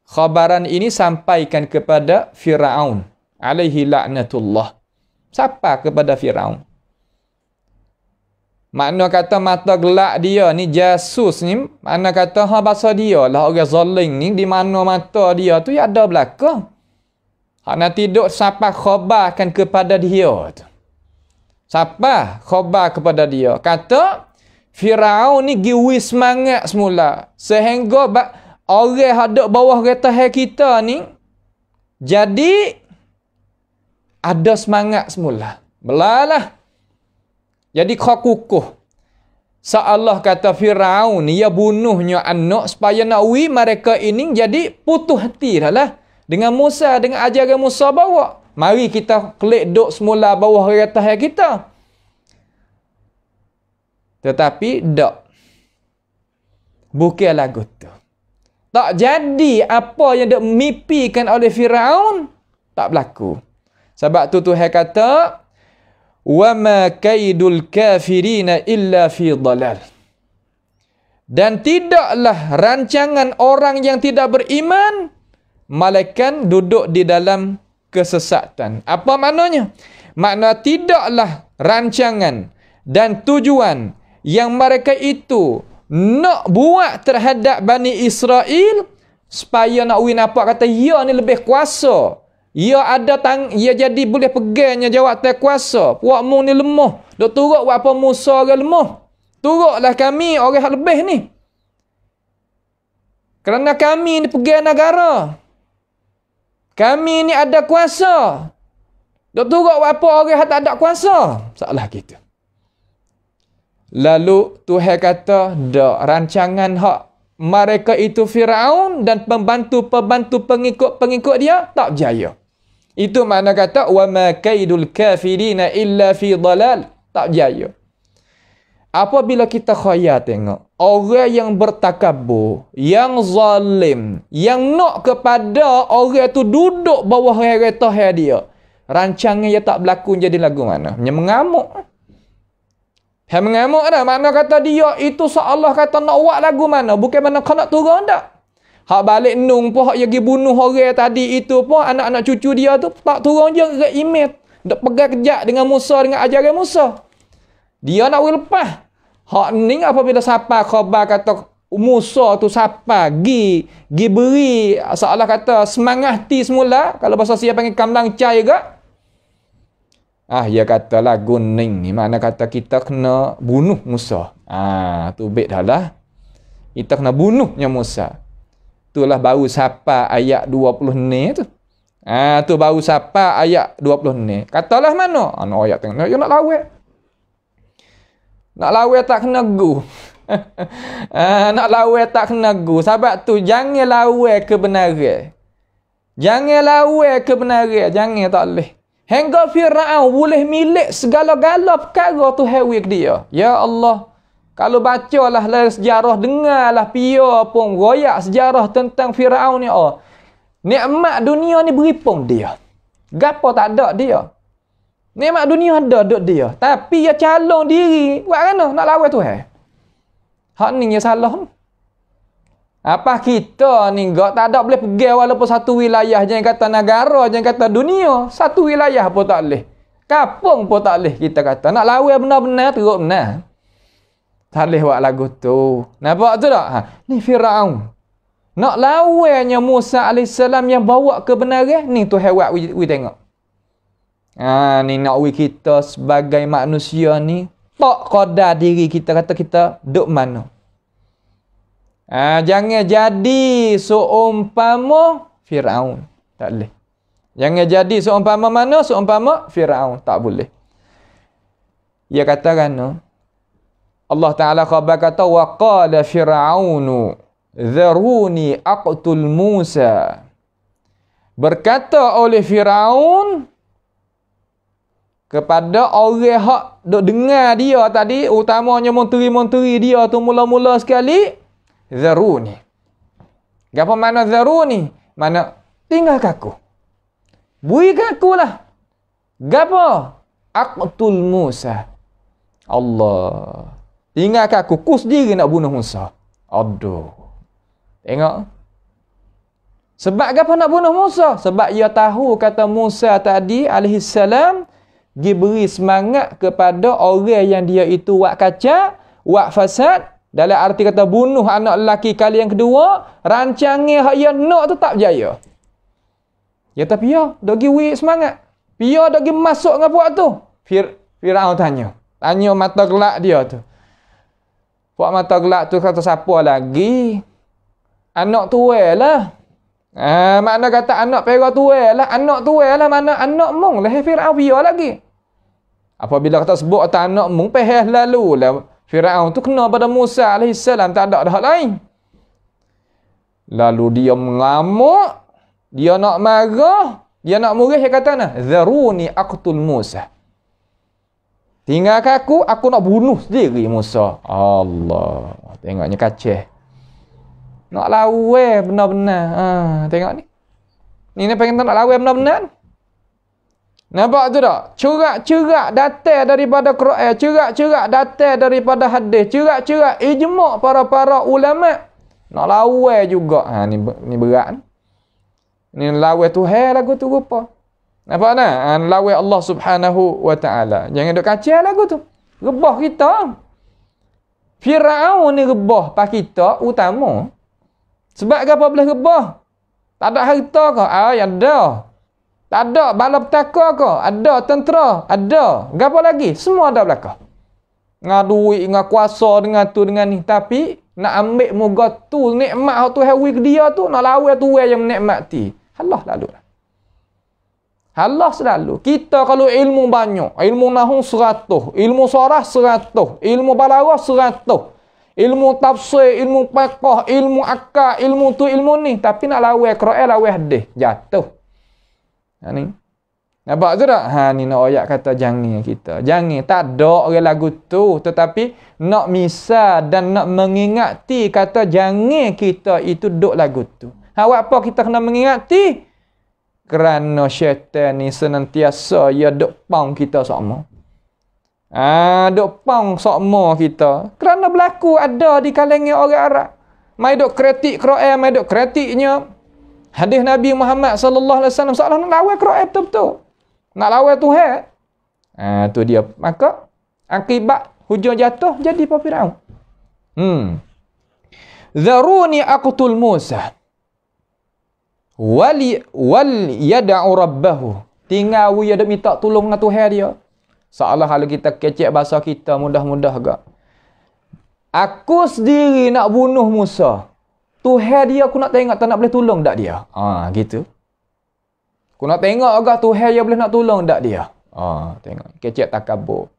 Khabaran ini sampaikan kepada Firaun. Alaihi la'natullah. Siapa kepada Firaun? Makna kata mata gelak dia ni jasus ni. Makna kata bahasa dia lah orang zalim ni. Di mana mata dia tu ya ada belakang. Hak nak tidur siapa khabarkan kepada dia tu. Siapa khabar kepada dia? Kata Firaun ni giwi semangat semula. Sehingga orang hadap bawah kereta kita ni jadi ada semangat semula. Belalah. Jadi kukuh. Allah kata Firaun ia bunuhnya anak supaya nak mereka ini jadi putus hati dah lah. Dengan Musa, dengan ajaran Musa bawa. Mari kita klik duk semula bawah kereta kita. Tetapi tak. Bukan lagu tu. Tak jadi apa yang dak mimpikan oleh Firaun tak berlaku. Sebab tu Tuhan kata, "Wa ma kaidul kafirina illa fi dhalal." Dan tidaklah rancangan orang yang tidak beriman malaikat duduk di dalam kesesatan. Apa maknanya? Makna tidaklah rancangan dan tujuan yang mereka itu nak buat terhadap Bani Israel supaya nak nampak kata ia ni lebih kuasa. Ia ada ia jadi boleh pegangnya jawatan kuasa. Puak mu ni lemah. Dok turut buat apa Musa orang lemah. Turutlah kami orang yang lebih ni. Kerana kami ni pegang negara. Kami ni ada kuasa. Dok turut apa orang yang tak ada kuasa. Salah kita. Lalu Tuhan kata, dak, rancangan hak mereka itu Firaun dan pembantu-pembantu pengikut-pengikut dia tak berjaya. Itu makna kata wa ma kaidul kafirina illa fi dalal, tak berjaya. Apabila kita khayal tengok orang yang bertakabur, yang zalim, yang nak kepada orang tu duduk bawah kereta dia, rancangan dia tak berlaku jadi lagu mana? Dia mengamuk. Dia mengamuk dah. Makna kata dia itu seolah kata nak buat lagu mana? Bukan mana kau nak turun tak? Hak balik nung pun hak pergi bunuh orang tadi itu pun anak-anak cucu dia tu tak turun je ke email. Dok pegang kejap dengan Musa, dengan ajaran Musa. Dia nak lepas. Hak ni apabila siapa khabar kata Musa tu siapa gi beri seolah kata semangat ti semula, kalau bahasa saya panggil kamlang cai ke. Dia kata lagu ni makna kata kita kena bunuh Musa. Tu baik dah lah. Kita kena bunuhnya Musa. Itulah baru siapa ayat 20 ni tu. Tu baru siapa ayat 20 ni. Katalah mana? Ayat tengok. Nak lawak. Nak lawak tak kena gu. Nak lawak tak kena gu. Sebab tu jangan lawak kebenaran. Jangan lawak kebenaran. Jangan tak boleh. Hingga Firaun boleh milik segala-gala perkara tu hewik dia. Ya Allah. Kalau bacalah sejarah, dengarlah pia pun royak sejarah tentang Firaun ni. Nikmat dunia ni beripung dia. Gapo tak ada dia. Nikmat dunia ada duk dia. Tapi dia calon diri. Buat mana? Nak lawan Tuhan. Hak ni dia salah. Apa kita ni tak ada boleh pergi walaupun satu wilayah, jangan kata negara, jangan kata dunia, satu wilayah pun tak boleh. Kampung pun tak boleh kita kata. Nak lawan benar-benar teruk benar. Tak boleh buat lagu tu. Nampak tu tak? Ni Firaun. Nak lawannya Musa AS yang bawa kebenaran, ni Tuhan buat we tengok. Ni nak we kita sebagai manusia ni tak qadar diri kita kata kita duk mana. Jangan jadi seumpama Firaun. Tak boleh. Jangan jadi seumpama mana? Seumpama Firaun. Tak boleh. Ia katakan, Allah Ta'ala khabar kata, wa qala Fir'aunu dharuni aqtul Musa. Berkata oleh Firaun kepada orang hak duk dengar dia tadi, utamanya menteri-menteri dia tu mula-mula sekali, dharuni. Apa makna dharuni? Mana tinggal aku. Bui aku lah. Gapo? Aqtul Musa. Allah. Tinggal aku. Ku sendiri nak bunuh Musa. Aduh. Tengok. Sebab apa nak bunuh Musa? Sebab ia tahu kata Musa tadi alaihissalam dia beri semangat kepada orang yang dia itu buat kacau, buat fasad. Dalam arti kata bunuh anak lelaki kali yang kedua, rancangan hak ia nak tu tak berjaya. Ya tapi ya, dah pergi semangat. Dia dah pergi masuk dengan buat tu. Firaun tanya. Tanya mata gelak dia tu. Buat mata gelak tu kata siapa lagi? Anak tua lah. Makna kata anak pera tua lah. Anak tua lah mana anak mung lah. Firaun dia lagi. Apabila kata sebut atas anak mung, peheh lalu lah. Firaun tu kena pada Musa AS. Tak ada hak lain. Lalu dia mengamuk. Dia nak marah. Dia nak murih. Dia kata nah, dharuni aqtul Musa. Tinggal aku nak bunuh sendiri Musa. Allah. Tengoknya kacau. Nak lawan benar-benar. Tengok ni. Ni pengen nak lawan benar-benar. Nampak tu tak? Cerak-cerak datang daripada Quran. Cerak-cerak datang daripada hadis. Cerak-cerak ijma' para ulama'. Nak lawan juga. Ni berat ni. Ni lawan Tuhan lagu tu rupa. Nampak tak? Lawan Allah Subhanahu wa ta'ala. Jangan duk kacau lagu tu. Rebah kita. Firaun ni rebah pak kita utama. Sebab apa boleh rebah? Tak ada harta ke? Ada. Tak ada bala petaka ke? Ada tentera. Ada. Apa lagi? Semua ada belakang. Dengan duit, dengan kuasa, dengan tu, dengan ni. Tapi, nak ambil moga tu, nikmat tu hawi ke dia tu, nak lawan tu yang menikmati. Allah lalu lah. Allah selalu. Kita kalau ilmu banyak, ilmu nahwu 100, ilmu sarah 100, ilmu balaghah 100, ilmu tafsir, ilmu fiqh, ilmu akad, ilmu tu ilmu ni, tapi nak lawan Quran, lawan hadis, jatuh. Ha ni. Nampak tu tak? Ha ni nak ayat kata jangan kita. Jangan tak ada orang lagu tu, tetapi nak misal dan nak mengingati kata jangan kita itu duk lagu tu. Ha apa kita kena mengingati? Kerana syaitan ni senantiasa ia duk pang kita sama. Duk pang sama kita. Kerana berlaku ada di kalangan orang Arab. Mai duk kritik Quran, mai duk kritiknya hadis Nabi Muhammad sallallahu alaihi wasallam, seolah nak lawan Quran betul-betul. Nak lawan Tuhan. Tu dia. Maka akibat hujung jatuh jadi Firaun. Zaruni aqtul Musa. Wal yad'u rabbahu. Tinggal dia minta tolong dengan Tuhan dia. Seolah kalau kita kecek bahasa kita mudah-mudah agak. Aku sendiri nak bunuh Musa. Tuhan dia aku nak tengok tak nak boleh tolong tak dia. Gitu. Aku nak tengok agak Tuhan dia boleh nak tolong tak dia. Tengok. Kecek takabur.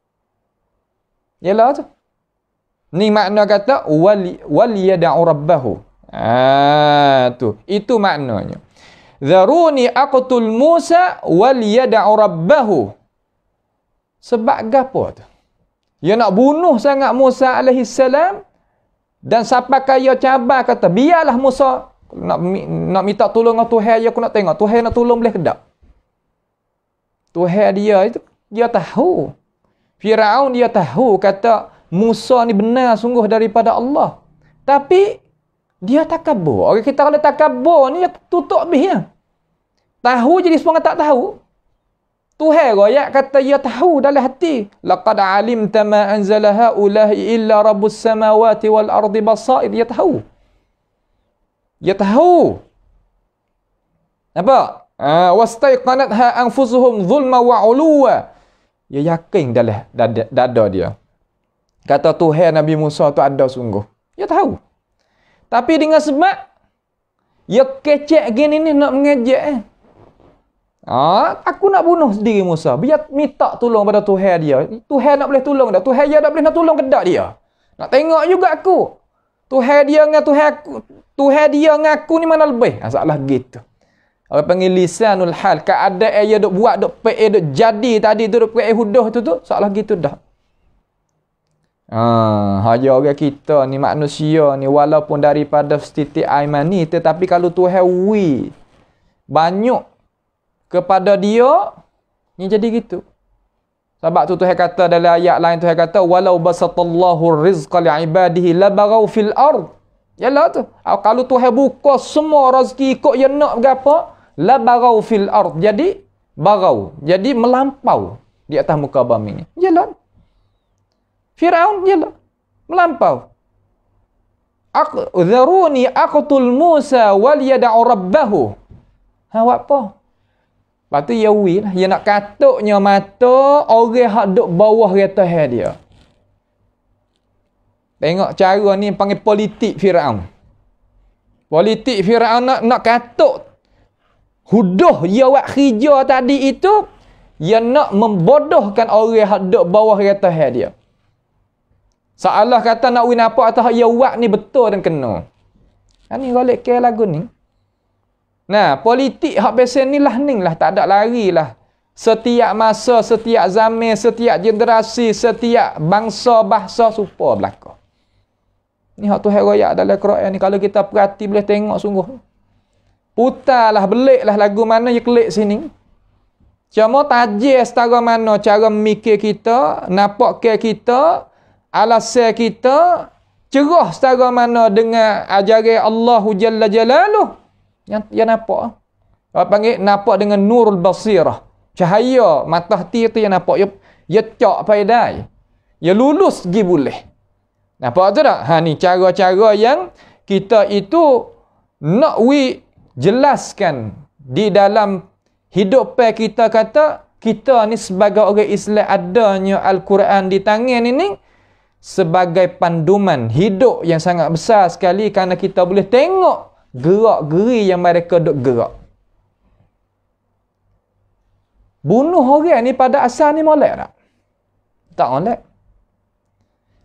Yalah tu. Ni makna kata wal yad'u rabbahu. Tu. Itu maknanya. Zaruni aqtul Musa wal yad'u rabbahu. Sebab gapo tu? Dia nak bunuh sangat Musa alaihi salam dan sampai kaya cabar kata biarlah Musa nak minta tolong dengan Tuhan dia, aku nak tengok Tuhan nak tolong boleh ke tak? Tuhan dia itu dia tahu. Firaun dia tahu kata Musa ni benar sungguh daripada Allah. Tapi dia takabur. Orang kita kalau takabur ni dia tutup habis ya. Tahu jadi semua tak tahu. Tuhan royak kata dia tahu dalam hati. Laqad alimta ma anzala haula'i illa rabbus samawati wal ardi basair. Dia tahu. Dia tahu. Apa? Wastaiqanatha anfusuhum zulma wa uluwa. Dia yakin dalam dada dia. Kata Tuhan Nabi Musa tu ada sungguh. Dia tahu. Tapi dengan sebab dia kecek gini ni nak mengejek. Aku nak bunuh sendiri Musa. Biar minta tolong pada Tuhan dia. Tuhan nak boleh tolong tak? Tuhan dia tak boleh nak tolong ke tak dia? Nak tengok juga aku. Tuhan dia dengan Tuhan aku. Tuhan dia dengan aku ni mana lebih? Salah gitu. Orang panggil lisanul hal. Keadaan dia duk buat, duk duk jadi tadi tu, duk hudah tu salah gitu dah. Haja orang kita ni manusia ni walaupun daripada setitik aiman ni, tetapi kalau Tuhan banyak kepada dia ni jadi gitu. Sebab tu Tuhan kata dalam ayat lain, Tuhan kata walau basatallahu rizqa li'ibadihi labaghaw fil ard. Yalah tu. Kalau Tuhan buka semua rezeki ikut yang nak berapa, labaghaw fil ard. Jadi bagau, jadi melampau di atas muka bumi ni. Yalah. Firaun jelah melampau. Dharuni aqtul Musa wal yad'u rabbahu. Apa? Lepas tu dia lah. Dia nak katuknya mata orang hak duk bawah kereta dia. Tengok cara ni panggil politik Firaun. Politik Firaun nak katuk. Huduh dia buat kerja tadi itu, dia nak membodohkan orang hak duk bawah kereta dia. Seolah kata nak win apa atas ia buat ni betul dan kena. Ni golek ke lagu ni. Nah, politik hak biasa ni lah tak ada lari lah. Setiap masa, setiap zaman, setiap generasi, setiap bangsa, bahasa supa belaka. Ni hak Tuhan royak dalam Quran ni kalau kita perhati boleh tengok sungguh. Putarlah, beliklah lagu mana je klik sini. Cuma tajir setara mana cara mikir kita, nampak ke kita, alasan kita, cerah setara mana dengan ajaran Allah Jalla Jalaluh. Yang nampak. Apa panggil nampak dengan nurul basirah. Cahaya mata hati tu yang nampak. Ya cak paidai. Ya lulus gi boleh. Nampak tu tak? Ni cara-cara yang kita itu nak jelaskan di dalam hidup kita kata kita ni sebagai orang Islam adanya Al-Quran di tangan ini sebagai panduman hidup yang sangat besar sekali kerana kita boleh tengok gerak-geri yang mereka duk gerak. Bunuh orang ni pada asal ni molek tak? Tak molek.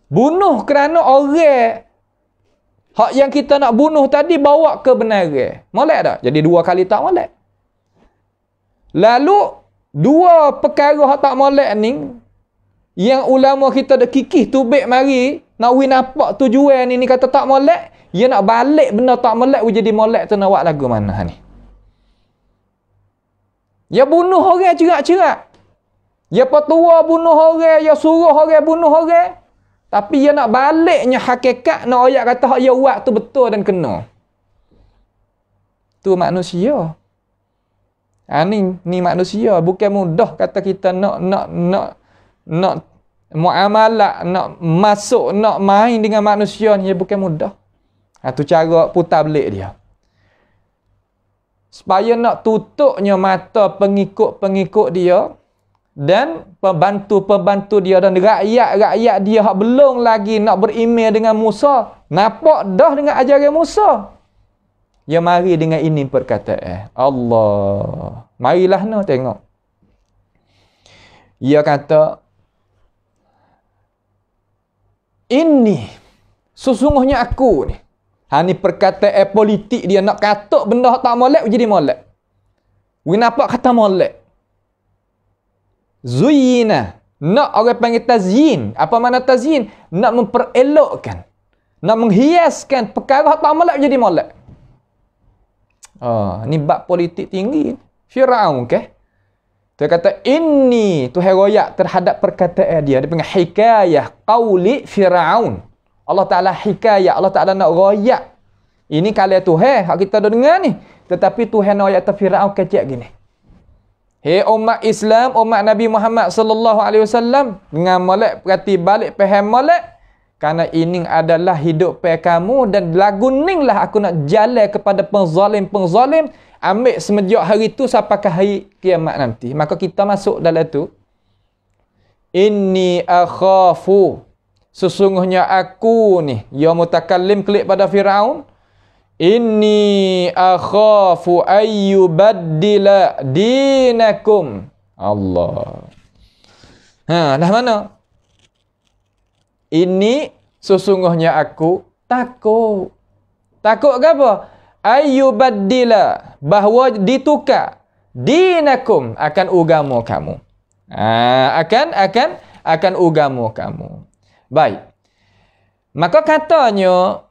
Bunuh kerana orang hak yang kita nak bunuh tadi bawa kebenaran. Molek tak? Jadi dua kali tak molek. Lalu dua perkara hak tak molek ni yang ulama kita dah kikih tubik mari nak nampak tujuan ni kata tak molek, dia nak balik benda tak molek jadi molek tu nak buat lagu mana ni? Ya bunuh orang cerak-cerak. Ya petua bunuh orang, ya suruh orang bunuh orang. Tapi dia nak baliknya hakikat nak ayat kata hak dia buat tu betul dan kena. Tu manusia. Ni manusia, bukan mudah kata kita nak muamalah, nak masuk, nak main dengan manusia ni bukan mudah. Tu cara putar belik dia. Supaya nak tutupnya mata pengikut-pengikut dia dan pembantu-pembantu dia dan rakyat-rakyat dia hak belum lagi nak beriman dengan Musa, nampak dah dengan ajaran Musa. Ya mari dengan ini perkataan Allah. Marilah nak tengok. Ia kata ini sesungguhnya aku ni. Ni perkataan politik dia nak kata benda tak molek jadi molek. Kenapa kata molek? Zuyina. Nak orang panggil tazyin. Apa makna tazyin? Nak memperelokkan. Nak menghiaskan perkara tak molek jadi molek. Ni bab politik tinggi. Firaun ke? Dia kata ini tu heroyak terhadap perkataan dia. Dia panggil hikayah qauli Firaun. Allah Ta'ala hikayat, Allah Ta'ala nak royak. Ini kalian Tuhan, hak kita dah dengar ni. Tetapi Tuhan nak royak Firaun kecil gini. Hei umat Islam, umat Nabi Muhammad sallallahu alaihi wasallam, dengan molek perhati balik faham molek. Karena ini adalah hidup pe kamu dan lagu ninglah aku nak jalan kepada pengzalim-pengzalim. Ambil semenjak hari tu sampai ke hari kiamat nanti. Maka kita masuk dalam tu. Inni akhafu. Sesungguhnya aku ni, ya mutakallim klik pada Firaun. Inni akhafu ayyubaddila dinakum. Allah. Dah mana? Ini sesungguhnya aku takut. Takut ke apa? Ayyubaddila. Bahawa ditukar. Dinakum. Akan agama kamu. Akan agama kamu. Baik. Maka katanya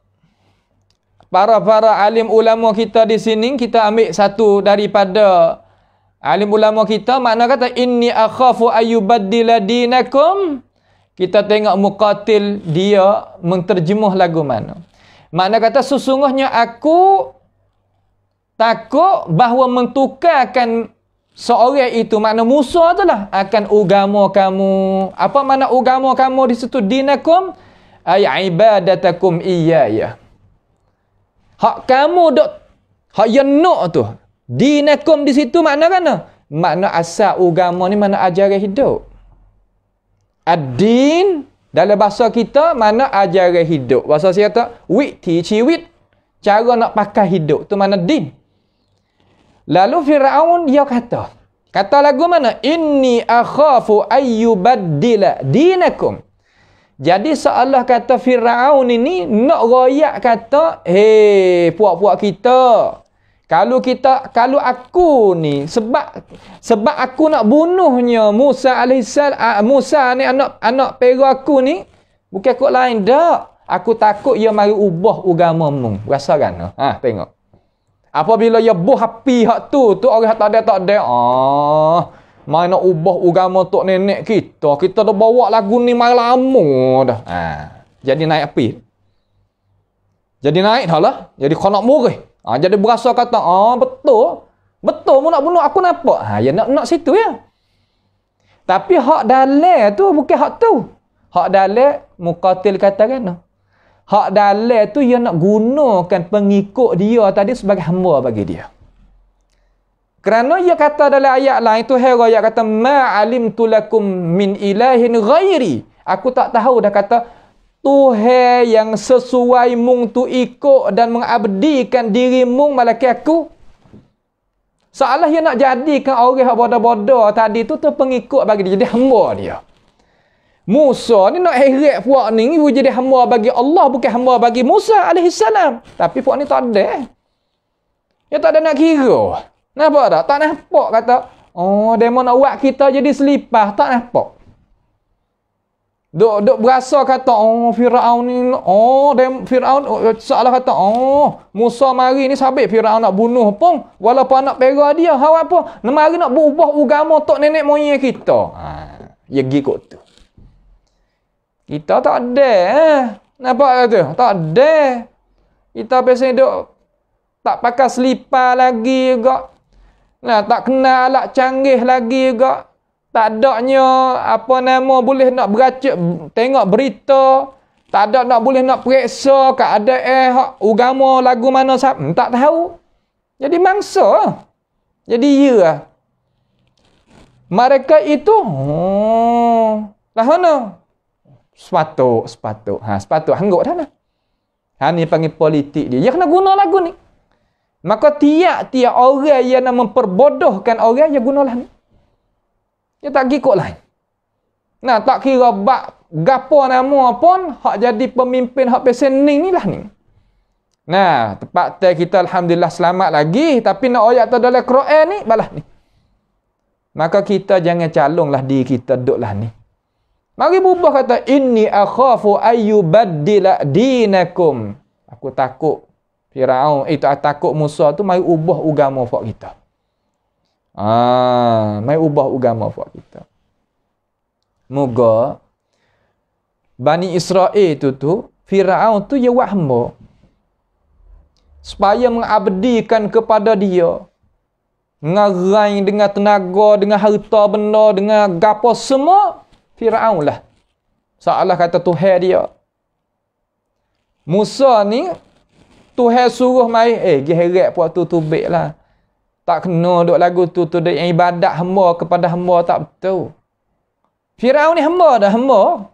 para alim ulama kita di sini, kita ambil satu daripada alim ulama kita, makna kata inni akhafu ayyubaddila dinakum. Kita tengok Muqatil dia menterjemuh lagu mana. Makna kata sesungguhnya aku takut bahawa mentukarkan seorang itu, makna Musa itulah akan agama kamu. Apa makna agama kamu di situ? Dinakum ay ibadatakum iyaya. Hak kamu dok hak yang nak tu. Dinakum di situ makna kan? Makna asal agama ni makna ajaran hidup. Ad-din dalam bahasa kita makna ajaran hidup. Bahasa saya kata wit ti ciwit, cara nak pakai hidup tu makna din. Lalu Firaun dia kata lagu mana? Inni akhafu ayyubaddila dinakum. Jadi seolah kata Firaun ini nak royak kata, hei puak-puak kita. Kalau aku ni sebab aku nak bunuhnya Musa alaihissalam, Musa ni anak pera aku ni bukan kok lain dak. Aku takut ia mari ubah agamamu. Rasa kan? Tengok. Apabila ia buh api hak tu orang hak tak ada. Mai nak ubah agama tok nenek kita. Kita dah bawa lagu ni mai lama dah. Jadi naik api. Jadi naik dah lah. Jadi kau nak murih. Jadi berasa kata, betul. Betul mu nak bunuh aku nampak. Ya nak situ ya. Tapi hak dalam tu bukan hak tu. Hak dalam Muqatil kata kan. Hak dalam tu dia nak gunakan pengikut dia tadi sebagai hamba bagi dia. Kerana dia kata dalam ayat lain tu hero dia kata ma'alimtu lakum min ilahin ghairi. Aku tak tahu dah kata Tuhan yang sesuai mung tu ikut dan mengabdikan diri mung malaki aku. Seolah dia nak jadikan orang yang bodoh-bodoh tadi tu pengikut bagi dia. Jadi hamba dia. Musa ni nak heret puak ni jadi hamba bagi Allah, bukan hamba bagi Musa alaihissalam. Tapi puak ni tak ada. Dia tak ada nak kira. Nampak tak? Tak nampak kata, oh, demo nak buat kita jadi selipah. Tak nampak. Duk berasa kata, oh, Firaun ni, oh, Firaun, seolah kata, oh, Musa mari ni sabit Firaun nak bunuh pun, walaupun anak pera dia, hawak apa? Mari nak berubah agama tok nenek moyang kita. Ya gikut tu. Kita tak ada. Nampak tu? Tak ada. Kita biasanya duk tak pakai selipar lagi juga. Nah, tak kenal alat canggih lagi juga. Tak adanya apa nama boleh nak beracak tengok berita. Tak ada nak boleh nak periksa keadaan agama lagu mana tak tahu. Jadi mangsa. Jadi ya. Mereka itu lah mana? Sepatut. Sepatut hanggut dah lah. Ni panggil politik dia. Dia kena guna lagu ni. Maka tiap-tiap orang yang nak memperbodohkan orang, dia gunalah ni. Dia tak ikut lain. Nah, tak kira bak gapo nama pun, hak jadi pemimpin, hak pesening ni lah ni. Nah, tempat kita alhamdulillah selamat lagi, tapi nak ayat tu dalam Quran ni, balah ni. Maka kita jangan calonglah diri kita duduklah ni. Mari berubah kata, inni akhafu ayyubaddila dinakum. Aku takut Firaun, takut Musa tu mari ubah agama fak kita. Mari ubah agama fak kita. Moga Bani Israel tu Firaun tu dia buat hamba supaya mengabdikan kepada dia. Ngarai dengan tenaga, dengan harta benda, dengan gapo semua Firaun lah. Seolah kata Tuhan dia. Musa ni Tuhan suruh mai, pergi heret puak tu tubik lah. Tak kena duk lagu tu dia ibadat hamba kepada hamba tak betul. Firaun ni hamba dah hamba.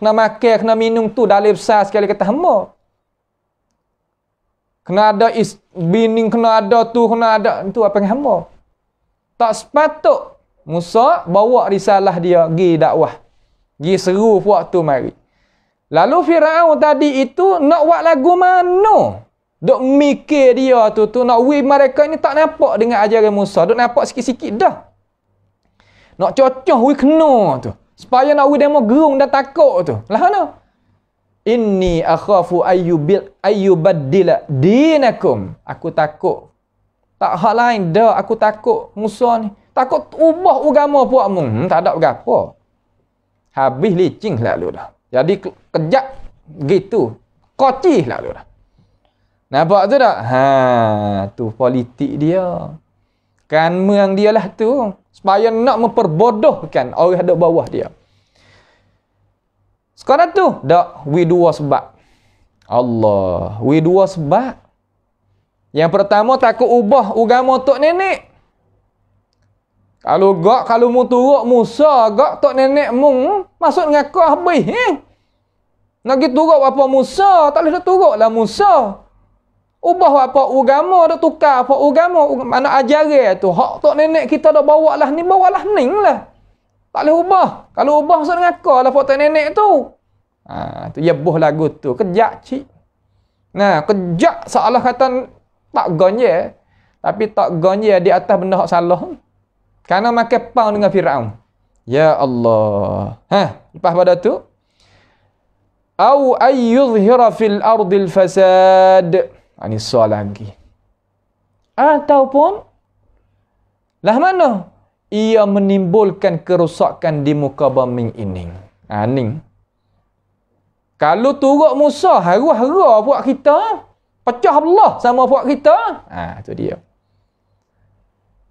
Kena makan, kena minum tu dalil besar sekali kata hamba. Kena ada bini, kena ada tu, kena ada tu apa yang hamba. Tak sepatut Musa bawa risalah dia pergi dakwah. Pergi seru puak tu mari. Lalu Firaun tadi itu nak buat lagu mana? Duk mikir dia tu nak mereka ni tak nampak dengan ajaran Musa. Duk nampak sikit-sikit dah. Nak cocok kena tu. Supaya nak demo gerung dan takut tu. Lah mana? Inni akhafu ayyubaddila dinakum. Aku takut. Tak hal lain dah. Aku takut Musa ni. Takut ubah agama puakmu. Tak ada berapa. Habis licing lalu dah. Jadi kejap gitu. Kocih lalu dah. Nampak tu tak? Tu politik dia. Kanmuang dia lah tu. Supaya nak memperbodohkan orang ada bawah dia. Sekarang tu, dua sebab. Allah. Dua sebab. Yang pertama, takut ubah agama tok nenek. Kalau mu turut Musa, tok nenek mu, masuk ngaku habis. Nak pergi turut apa Musa, tak boleh turut lah Musa. Ubah apa agama, dah tukar apa agama. Mana ajaran tu. Hak tok nenek kita dah bawalah ni lah. Tak boleh ubah. Kalau ubah masuk ngaku lah tok nenek tu. Tu ya buh lagu tu. Kejak cik. Nah, kejak seolah kata tak gonye. Tapi tak gonye di atas benda hak salah. Kerana makan pang dengan Firaun. Ya Allah. Lepas pada tu. Au ayyuzhira fil ardil fasad. Ini soal lagi. Ataupun. Lah mana? Ia menimbulkan kerosakan di muka bumi ini. Ni. Kalau turut Musa, hara-hara buat kita. Pecah Allah sama buat kita. Itu dia.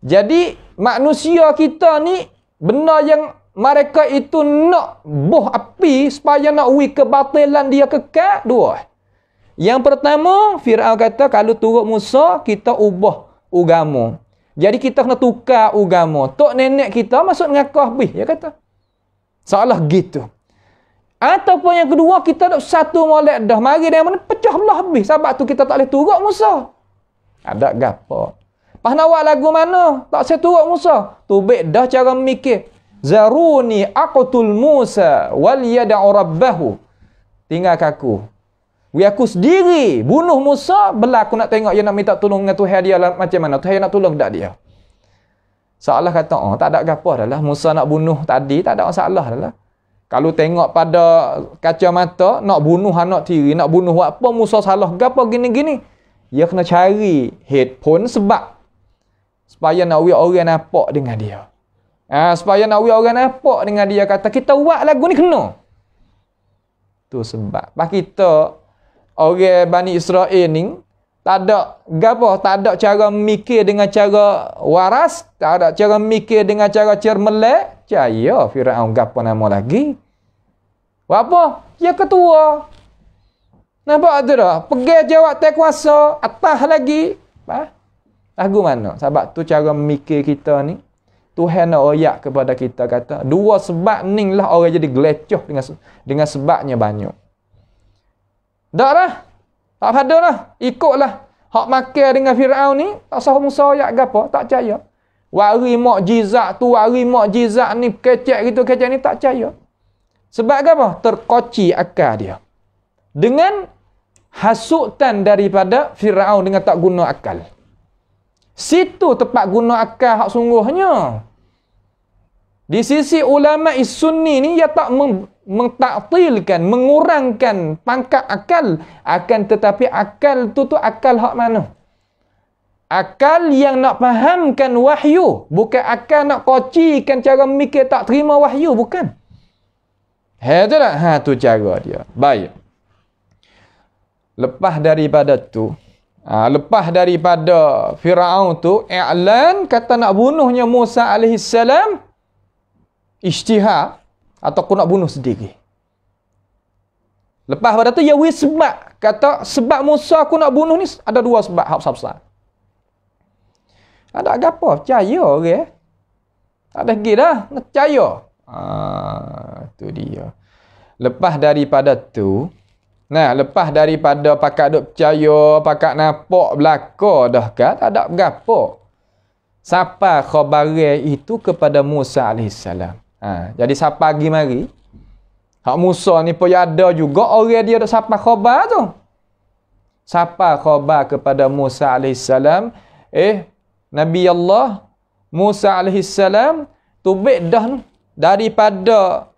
Jadi, manusia kita ni, benda yang mereka itu nak buh api, supaya nak kebatilan dia kekal, dua. Yang pertama, Firaun kata, kalau turut Musa, kita ubah agama. Jadi, kita kena tukar agama. Tok nenek kita masuk ngaku habis, dia kata. Seolah gitu. Ataupun yang kedua, kita nak satu molek dah. Mari dari mana, pecah Allah habis. Sebab tu kita tak boleh turut Musa. Ada gapo. Pas nak buat lagu mana? Tak saya turut Musa. Tubik dah cara mikir. Zaruni aqtul Musa wal yad'u rabbahu. Tinggal aku. Aku sendiri bunuh Musa, belah aku nak tengok dia nak minta tolong dengan Tuhan dia lah, macam mana. Tuhan nak tolong tak dia? Seolah kata, oh tak ada gapo dah lah. Musa nak bunuh tadi, tak ada masalah dah lah. Kalau tengok pada kacamata, nak bunuh anak tiri, nak bunuh apa, Musa salah gapo gini-gini. Dia kena cari headphone sebab supaya nak orang nampak dengan dia. Supaya nak orang nampak dengan dia, kata kita buat lagu ni kena. Tu sebab. Pak kita orang Bani Israel ni tak ada gapo, tak ada cara mikir dengan cara waras, tak ada cara mikir dengan cara cermelek. Caya Firaun gapo nama lagi. Apa? Ya ketua. Nampak tu dah? Pergi jawatan kuasa atas lagi. Lagu mana? Sebab tu cara mikir kita ni Tuhan nak royak kepada kita, kata dua sebab ni lah orang jadi gelecoh dengan sebabnya banyak. Tak lah. Tak pada lah. Ikutlah. Hak makan dengan Firaun ni, tak sah Musa royak ke apa? Tak percaya. Wari mukjizat tu, wari mukjizat ni, kecek gitu, kecek ni, tak percaya. Sebab apa? Terkoci akal dia. Dengan hasutan daripada Firaun dengan tak guna akal. Situ tempat guna akal hak sungguhnya. Di sisi ulama Sunni ni, ia tak mentaktilkan, mengurangkan pangkat akal. Akan tetapi akal tu akal hak mana? Akal yang nak fahamkan wahyu. Bukan akal nak kocikan cara mikir tak terima wahyu. Bukan. Tu lah. Tu cara dia. Baik. Lepas daripada tu, lepas daripada Firaun tu i'lan kata nak bunuhnya Musa AS, ijtihad ataupun nak bunuh sendiri. Lepas pada tu ya sebab kata sebab Musa aku nak bunuh ni ada dua sebab hak besar. Ada gapo? Percaya orang. Tak ada lagi dah, nak percaya. Tu dia. Lepas daripada tu, lepas daripada pakak duk percaya, pakak nampak belaka dah kan, tak ada gapo. Siapa khabar itu kepada Musa AS. Jadi siapa pergi mari? Hak Musa ni pun ada juga orang dia dak siapa khabar tu. Siapa khabar kepada Musa AS? Nabi Allah Musa AS tubik dah daripada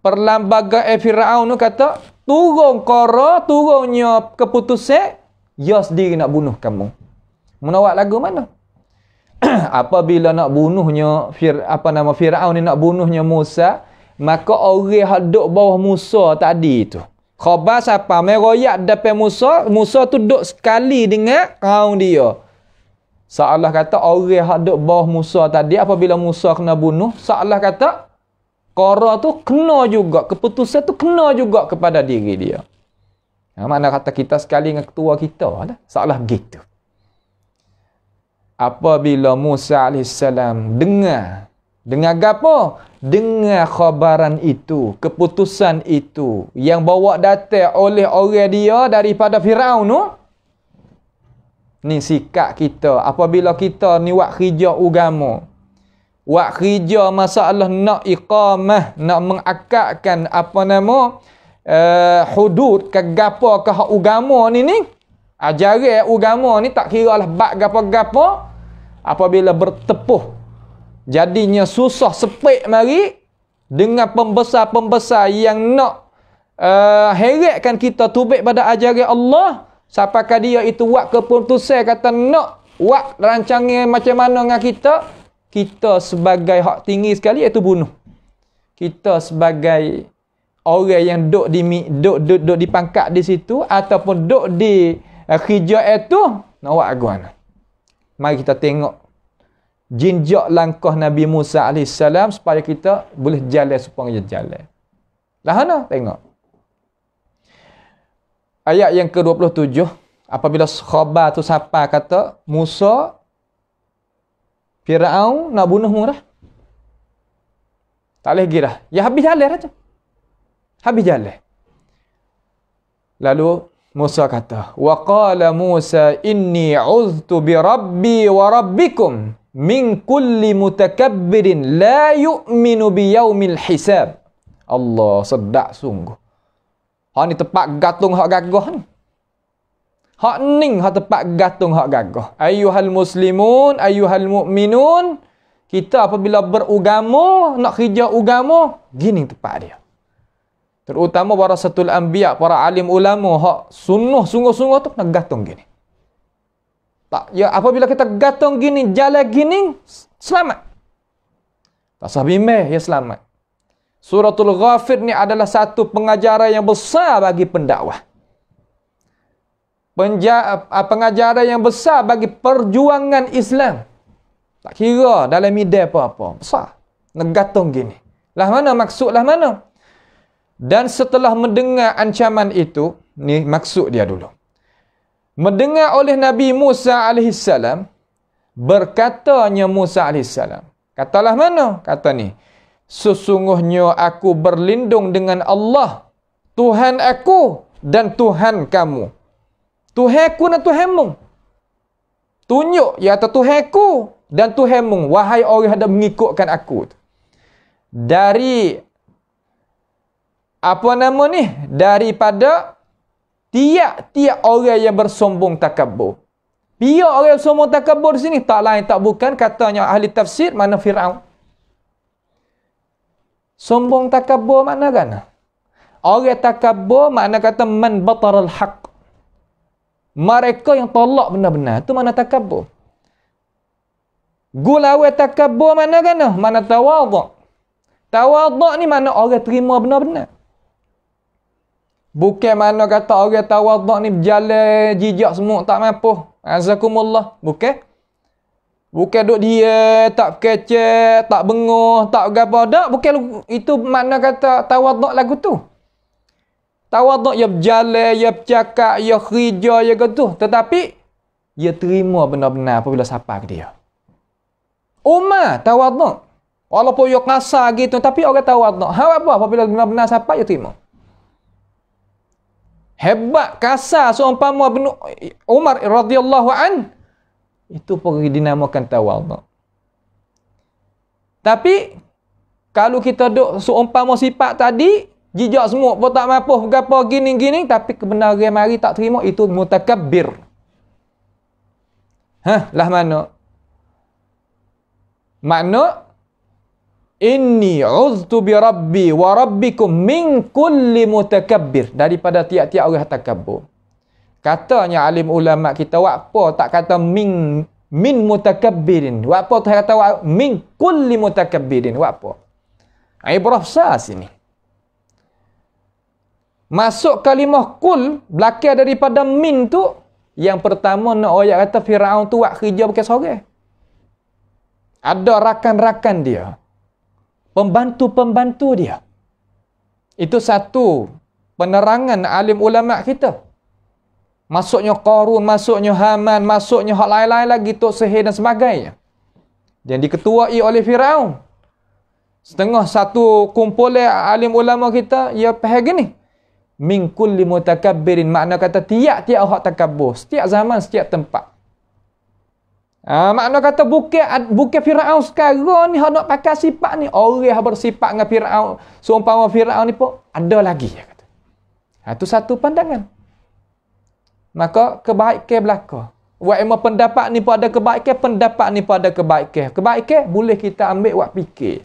perlambagaan Firaun tu, kata turun qara, turunnya keputusan dia sendiri nak bunuh kamu. Menawak lagu mana? Apabila nak bunuhnya Firaun ni nak bunuhnya Musa, maka orang hak duk bawah Musa tadi tu, khabar siapa meroyak depan Musa tu duk sekali dengan kaum dia. Seolah kata orang hak duk bawah Musa tadi, apabila Musa kena bunuh, seolah kata qara tu kena juga, keputusan tu kena juga kepada diri dia. Mana kata kita sekali dengan ketua kita lah. Seolah begitu. Apabila Musa AS dengar apa? Dengar khabaran itu, keputusan itu yang bawa datang oleh orang dia daripada Firaun tu, ni sikap kita apabila kita ni buat kerja agama, buat kerja masalah nak iqamah, nak mengakadkan hudud ke gapo ke hak agama ni ajaran agama ni, tak kira lah bab gapo-gapo, apabila bertepuh jadinya susah sepik mari dengan pembesar-pembesar yang nak heretkan kita tubik pada ajaran Allah. Siapakah dia itu buat keputusan kata nak buat rancangan macam mana dengan kita sebagai hak tinggi sekali iaitu bunuh. Kita sebagai orang yang duk di pangkat di situ ataupun duk di kerja itu nak buat aguan. Mari kita tengok jinjak langkah Nabi Musa AS supaya kita boleh jalan supaya jalan. Lah tengok. Ayat yang ke-27, apabila khabar tu siapa kata Musa Firaun nak bunuhmu dah. Tak boleh pergi dah. Ya habis jalan aja. Habis jalan. Lalu Musa kata, wa qala Musa inni uztu bi rabbi wa rabbikum min kulli mutakabbirin la yu'minu bi yaumil hisab. Allah, sedap sungguh. Hak ni tepat gatung hak gagah ni. Hak ning hak tepat gatung hak gagah. Ayyuhal muslimun, ayyuhal mu'minun, kita apabila beragama, nak kerja agama, gini tepat dia. Terutama warasatul anbiya, para alim ulama, hak sunnah sungguh-sungguh tu nak gatung gini. Tak, ya apabila kita gatung gini, jalan gini, selamat. Tak sah bimbang, ya selamat. Suratul Ghafir ni adalah satu pengajaran yang besar bagi pendakwah. Pengajaran yang besar bagi perjuangan Islam. Tak kira dalam media apa-apa. Besar. Negatung gini. Lah mana maksud lah mana? Dan setelah mendengar ancaman itu, ni maksud dia dulu. Mendengar oleh Nabi Musa AS, berkatanya Musa AS. Katalah mana? Kata ni, sesungguhnya aku berlindung dengan Allah, Tuhan aku dan Tuhan kamu. Tuhan aku dan Tuhanmu. Tunjuk, ya atas Tuhan aku dan Tuhanmu, wahai orang yang mengikutkan aku. Dari apa nama ni? Daripada tiap-tiap orang yang bersombong takabur. Pihak orang yang sombong takabur di sini tak lain tak bukan, katanya ahli tafsir, mana Firaun. Sombong takabur makna kan? Orang takabur makna kata man bataral haq. Mereka yang tolak benar-benar, itu mana takabur. Gulawan takabur mana kan? Mana tawaduk. Tawaduk ni mana orang terima benar-benar. Bukan mana kata orang tawaduk ni berjalan jijak semua tak mampu. Azakumullah. Bukan. Bukan duk dia, tak kecek, tak benguh, tak gapo dak. Bukan itu makna kata tawaduk lagu tu. Tawaduk ya berjalan, ya bercakap, ya kerja, ya gitu. Tetapi dia terima benar-benar apabila sapa ke dia. Umar tawaduk. Walaupun dia kasar gitu, tapi orang tawaduk. Hak apa apabila benar-benar sapa dia terima. Hebat kasar seumpama Umar radhiyallahu an, itu pergi dinamakan tawaduk. Tapi kalau kita duk seumpama sifat tadi, jijak semua pun tak mampu gapo gini-gini, tapi kebenaran mari tak terima, itu mutakabbir. Lah mana? Makna inni uztu bi rabbi wa rabbikum min kulli mutakabbir, daripada tiap-tiap orang takabur. Katanya alim ulama kita, apa tak kata min mutakabbirin, apa tak kata min kulli mutakabbirin, apa ibrah besar sini. Masuk kalimah kul belakang daripada min tu, yang pertama nak ayat kata Firaun tu buat kerja bukan seorang. Ada rakan-rakan dia, pembantu-pembantu dia. Itu satu penerangan alim ulama kita. Masuknya Qarun, masuknya Haman, masuknya hak lain-lain lagi, Tok Sihir dan sebagainya. Dan diketuai oleh Firaun. Setengah satu kumpulan alim ulama kita, ia faham gini. Min kulli mutakabbirin, makna kata tiap-tiap hak takabur, setiap zaman, setiap tempat. Makna kata bukan Firaun sekarang ni hak nak pakai sifat ni. Orang yang bersifat dengan Firaun, seumpama Firaun ni pun ada lagi, dia kata. Itu satu pandangan. Maka kebaikan belaka. Wa'ima pendapat ni pun ada kebaikan, pendapat ni pun ada kebaikan. Kebaikan boleh kita ambil buat fikir.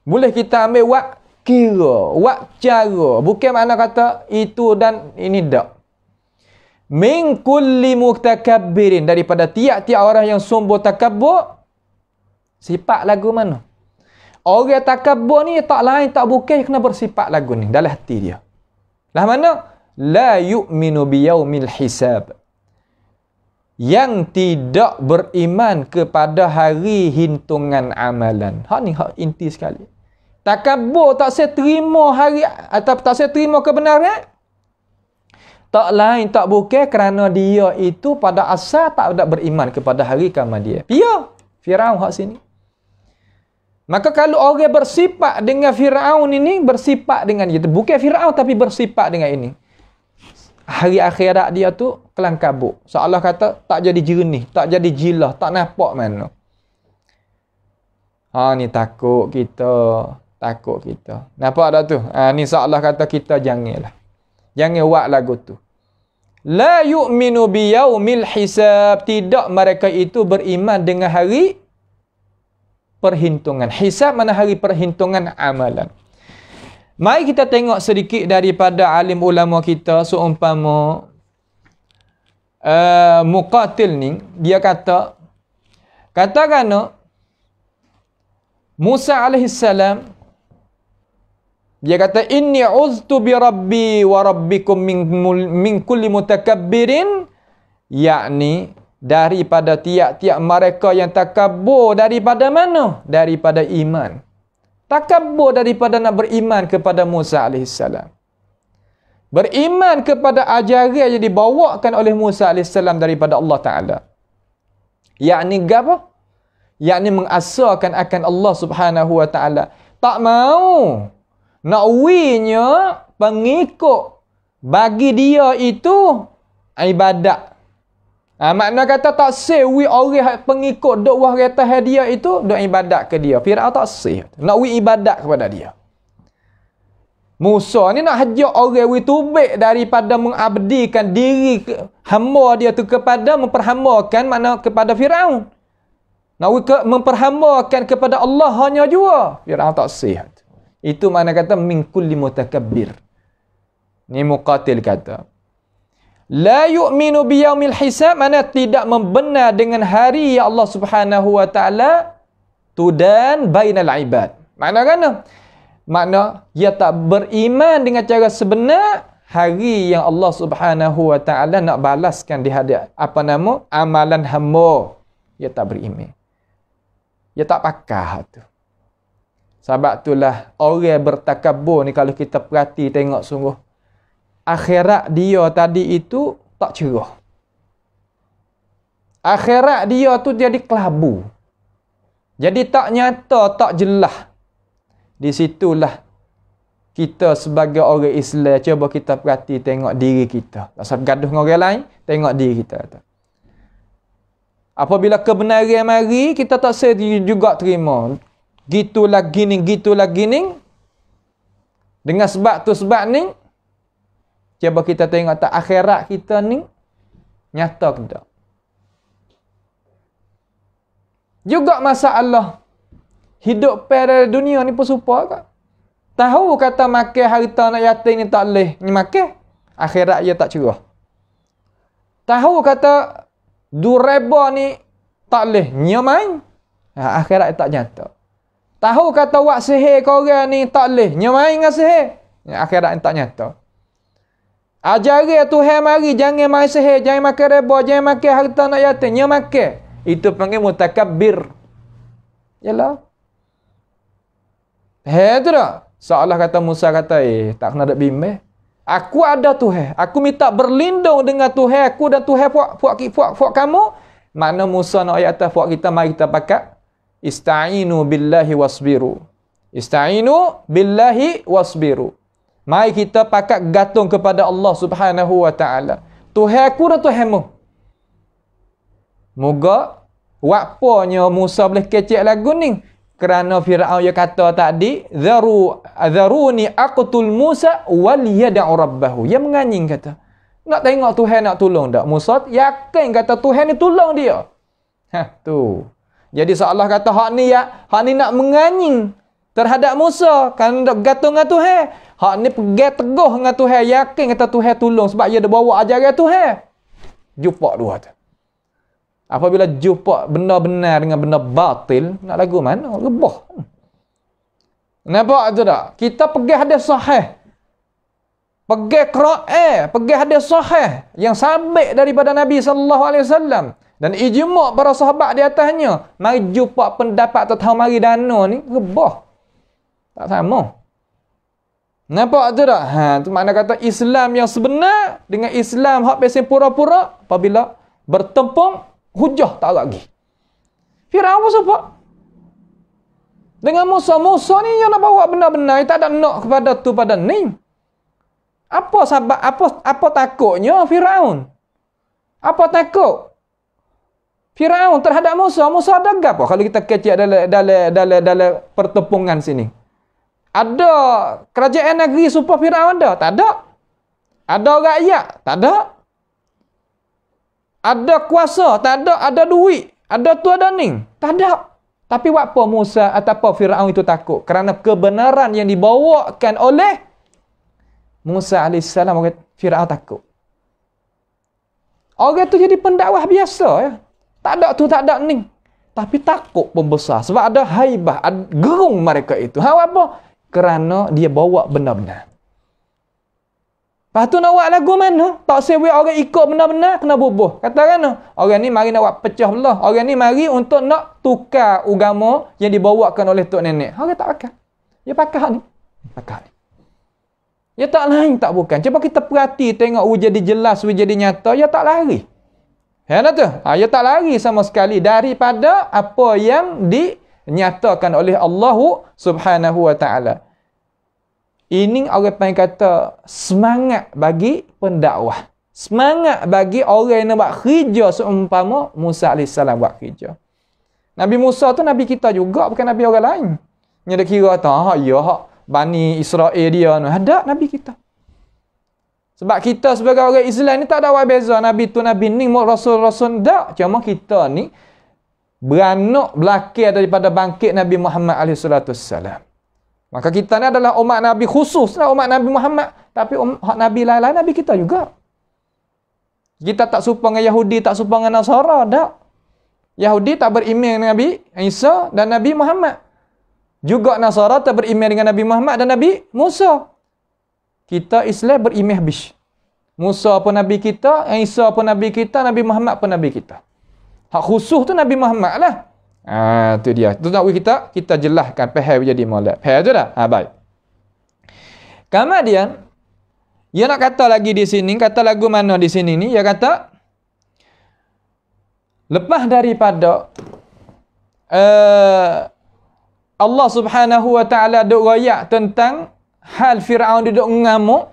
Boleh kita ambil buat kira, buat cara. Bukan makna kata itu dan ini tak. Min kulli mutakabbirin, daripada tiap-tiap orang yang sombong takabur. Sifat lagu mana? Orang takabur ni tak lain tak bukan kena bersifat lagu ni dalam hati dia. Lah mana? La yu'minu biyaumil hisab, yang tidak beriman kepada hari hitungan amalan. Hak ni hak inti sekali. Takabur tak saya terima hari atau tak saya terima kebenaran, tak lain tak bukan kerana dia itu pada asal tak ada beriman kepada hari kiamat dia. Dia Firaun hak sini. Maka kalau orang bersifat dengan Firaun ini, bersifat dengan dia, bukan Firaun tapi bersifat dengan ini, hari akhirat dia tu kelang kabut. Seolah kata tak jadi jernih, tak jadi jilah, tak nampak mana. Ni takut kita. Nampak tak tu? Ni seolah kata kita janganlah. Jangan buat lagu tu. La yu'minu biyaumil hisab. Tidak mereka itu beriman dengan hari perhitungan. Hisab mana hari perhitungan amalan. Mari kita tengok sedikit daripada alim ulama kita seumpama Muqatil ni. Dia katakan Musa alaihissalam, dia kata, inni uztu bi rabbi wa rabbikum min kulli mutakabbirin, yakni daripada tiap-tiap mereka yang takabur daripada mana? Daripada iman. Takabur daripada nak beriman kepada Musa alaihissalam. Beriman kepada ajaran yang dibawakan oleh Musa alaihissalam daripada Allah Ta'ala. Yakni apa? Yakni mengasahkan akan Allah Subhanahu wa Ta'ala. Tak mau nak winya pengikut bagi dia itu ibadat. Makna kata tak sewi orang pengikut duk wah kata dia itu duk ibadat ke dia. Firaun tak seh. Nak wi ibadat kepada dia. Musa ni nak hajar orang wi tubik daripada mengabdikan diri hamba dia tu kepada memperhambakan makna kepada Firaun. Nak memperhambakan kepada Allah hanya jua. Firaun tak sihat. Itu mana kata min kulli mutakabbir. Ni Muqatil kata. La yu'minu biyaumil hisab, mana tidak membenar dengan hari yang Allah Subhanahu wa Ta'ala tudan bainal ibad. Makna kan? Makna ia tak beriman dengan cara sebenar hari yang Allah Subhanahu wa Ta'ala nak balaskan di hadapan amalan hamba. Ia tak beriman. Dia tak pakar tu. Sebab itulah orang bertakabur ni kalau kita perhati tengok sungguh. Akhirat dia tadi itu tak cerah. Akhirat dia tu jadi kelabu. Jadi tak nyata, tak jelas. Di situlah kita sebagai orang Islam cuba kita perhati tengok diri kita. Tak usah gaduh dengan orang lain, tengok diri kita. Apabila kebenaran mari, kita tak sedih juga terima. Gitulah gini. Dengan sebab tu sebab ni, cuba kita tengok tak akhirat kita ni, nyata ke tak? Juga masalah hidup pada dunia ni pun serupa ke? Tahu kata makan harta anak yatim ni tak boleh, ni makan. Akhirat dia tak cerah. Tahu kata dureba ni tak boleh, nya main. Akhirat tak nyata. Tahu kata wak sihir korang ni tak boleh, nya main dengan sihir. Akhirat tak nyata. Ajaran Tuhan mari jangan main sihir, jangan makan reba, jangan makan harta anak yatim, nya makan. Itu panggil mutakabbir. Yalah. Tu tak? Seolah kata Musa kata, tak kena ada bimbang. Aku ada Tuhan. Aku minta berlindung dengan Tuhan aku dan Tuhan puak kamu. Makna Musa nak ayat atas puak kita, mari kita pakat. Ista'inu billahi wasbiru. Ista'inu billahi wasbiru. Mari kita pakat gantung kepada Allah Subhanahu wa Ta'ala. Tuhan aku dan Tuhanmu. Moga wakponya Musa boleh kecek lagu ni. Kerana Firaun yang kata tadi, Zaruni aqtul Musa wal yada'u rabbahu. Dia menganying kata. Nak tengok Tuhan nak tolong tak? Musa yakin kata Tuhan ni tolong dia. Tu. Jadi seolah kata hak ni nak menganying terhadap Musa. Kan nak gantung dengan Tuhan. Hak ni pergi teguh dengan Tuhan. Yakin kata Tuhan tolong sebab dia ada bawa ajaran Tuhan. Jumpa dua tu. Apabila jumpa benar-benar dengan benda batil, nak lagu mana? Rebah. Nampak tu tak? Kita pergi hadis sahih. Pergi Quran, pergi hadis sahih yang sabit daripada Nabi sallallahu alaihi wasallam dan ijma' para sahabat di atasnya. Mari jumpa pendapat atau mari dana ni rebah. Tak sama. Nampak tu tak? Tu makna kata Islam yang sebenar dengan Islam hak pesen pura-pura apabila bertempung hujah tak lagi. Firaun pun sebab dengan Musa ni yang nak bawa benar-benar, tak ada nak kepada tu pada ni. Apa sebab apa takutnya Firaun? Apa takut Firaun terhadap Musa? Musa ada apa kalau kita kecek dalam pertepungan sini? Ada kerajaan negeri supaya Firaun ada? Tak ada. Ada rakyat? Tak ada. Ada kuasa? Tak ada. Ada duit? Ada tu ada ning? Tak ada. Tapi apa Musa ataupun Firaun itu takut? Kerana kebenaran yang dibawakan oleh Musa AS, Firaun takut. Orang tu jadi pendakwah biasa ya. Tak ada tu, tak ada ning. Tapi takut pembesar. Sebab ada haibah, gerung mereka itu. Apa? Kerana dia bawa benar-benar. Lepas tu nak buat lagu mana? Tak sewa orang ikut benar-benar, kena bubuh. Katakan orang ni mari nak buat pecah belah. Orang ni mari untuk nak tukar agama yang dibawakan oleh tok nenek. Orang tak pakai. Dia pakai ni. Pakai ni. Dia tak lain tak bukan. Cuba kita perhati tengok jadi jelas, jadi nyata. Dia tak lari. Ya tu? Dia tak lari sama sekali daripada apa yang dinyatakan oleh Allah Subhanahu wa ta'ala. Ini orang panggil kata semangat bagi pendakwah. Semangat bagi orang yang nak buat kerja seumpama Musa AS buat kerja. Nabi Musa tu Nabi kita juga, bukan Nabi orang lain. Yang dia kira tu, Bani Israel dia. Ada Nabi kita. Sebab kita sebagai orang Islam ni tak ada apa beza. Nabi tu, Nabi ni, Rasul-Rasul tak. Cuma kita ni beranak belakang daripada bangkit Nabi Muhammad SAW. Maka kita ni adalah umat Nabi khusus lah, umat Nabi Muhammad. Tapi Nabi lain-lain, Nabi kita juga. Kita tak serupa dengan Yahudi, tak serupa dengan Nasara, tak. Yahudi tak beriman dengan Nabi Isa dan Nabi Muhammad. Juga Nasara tak beriman dengan Nabi Muhammad dan Nabi Musa. Kita Islam beriman habis. Musa pun Nabi kita, Isa pun Nabi kita, Nabi Muhammad pun Nabi kita. Hak khusus tu Nabi Muhammad lah. Tu dia. Tu nak kita jelaskan faham jadi molek. Faham tu dah? Baik. Kemudian dia nak kata lagi di sini, kata lagu mana di sini ni? Dia kata lepas daripada Allah Subhanahu wa ta'ala duk royak tentang hal Firaun duduk ngamuk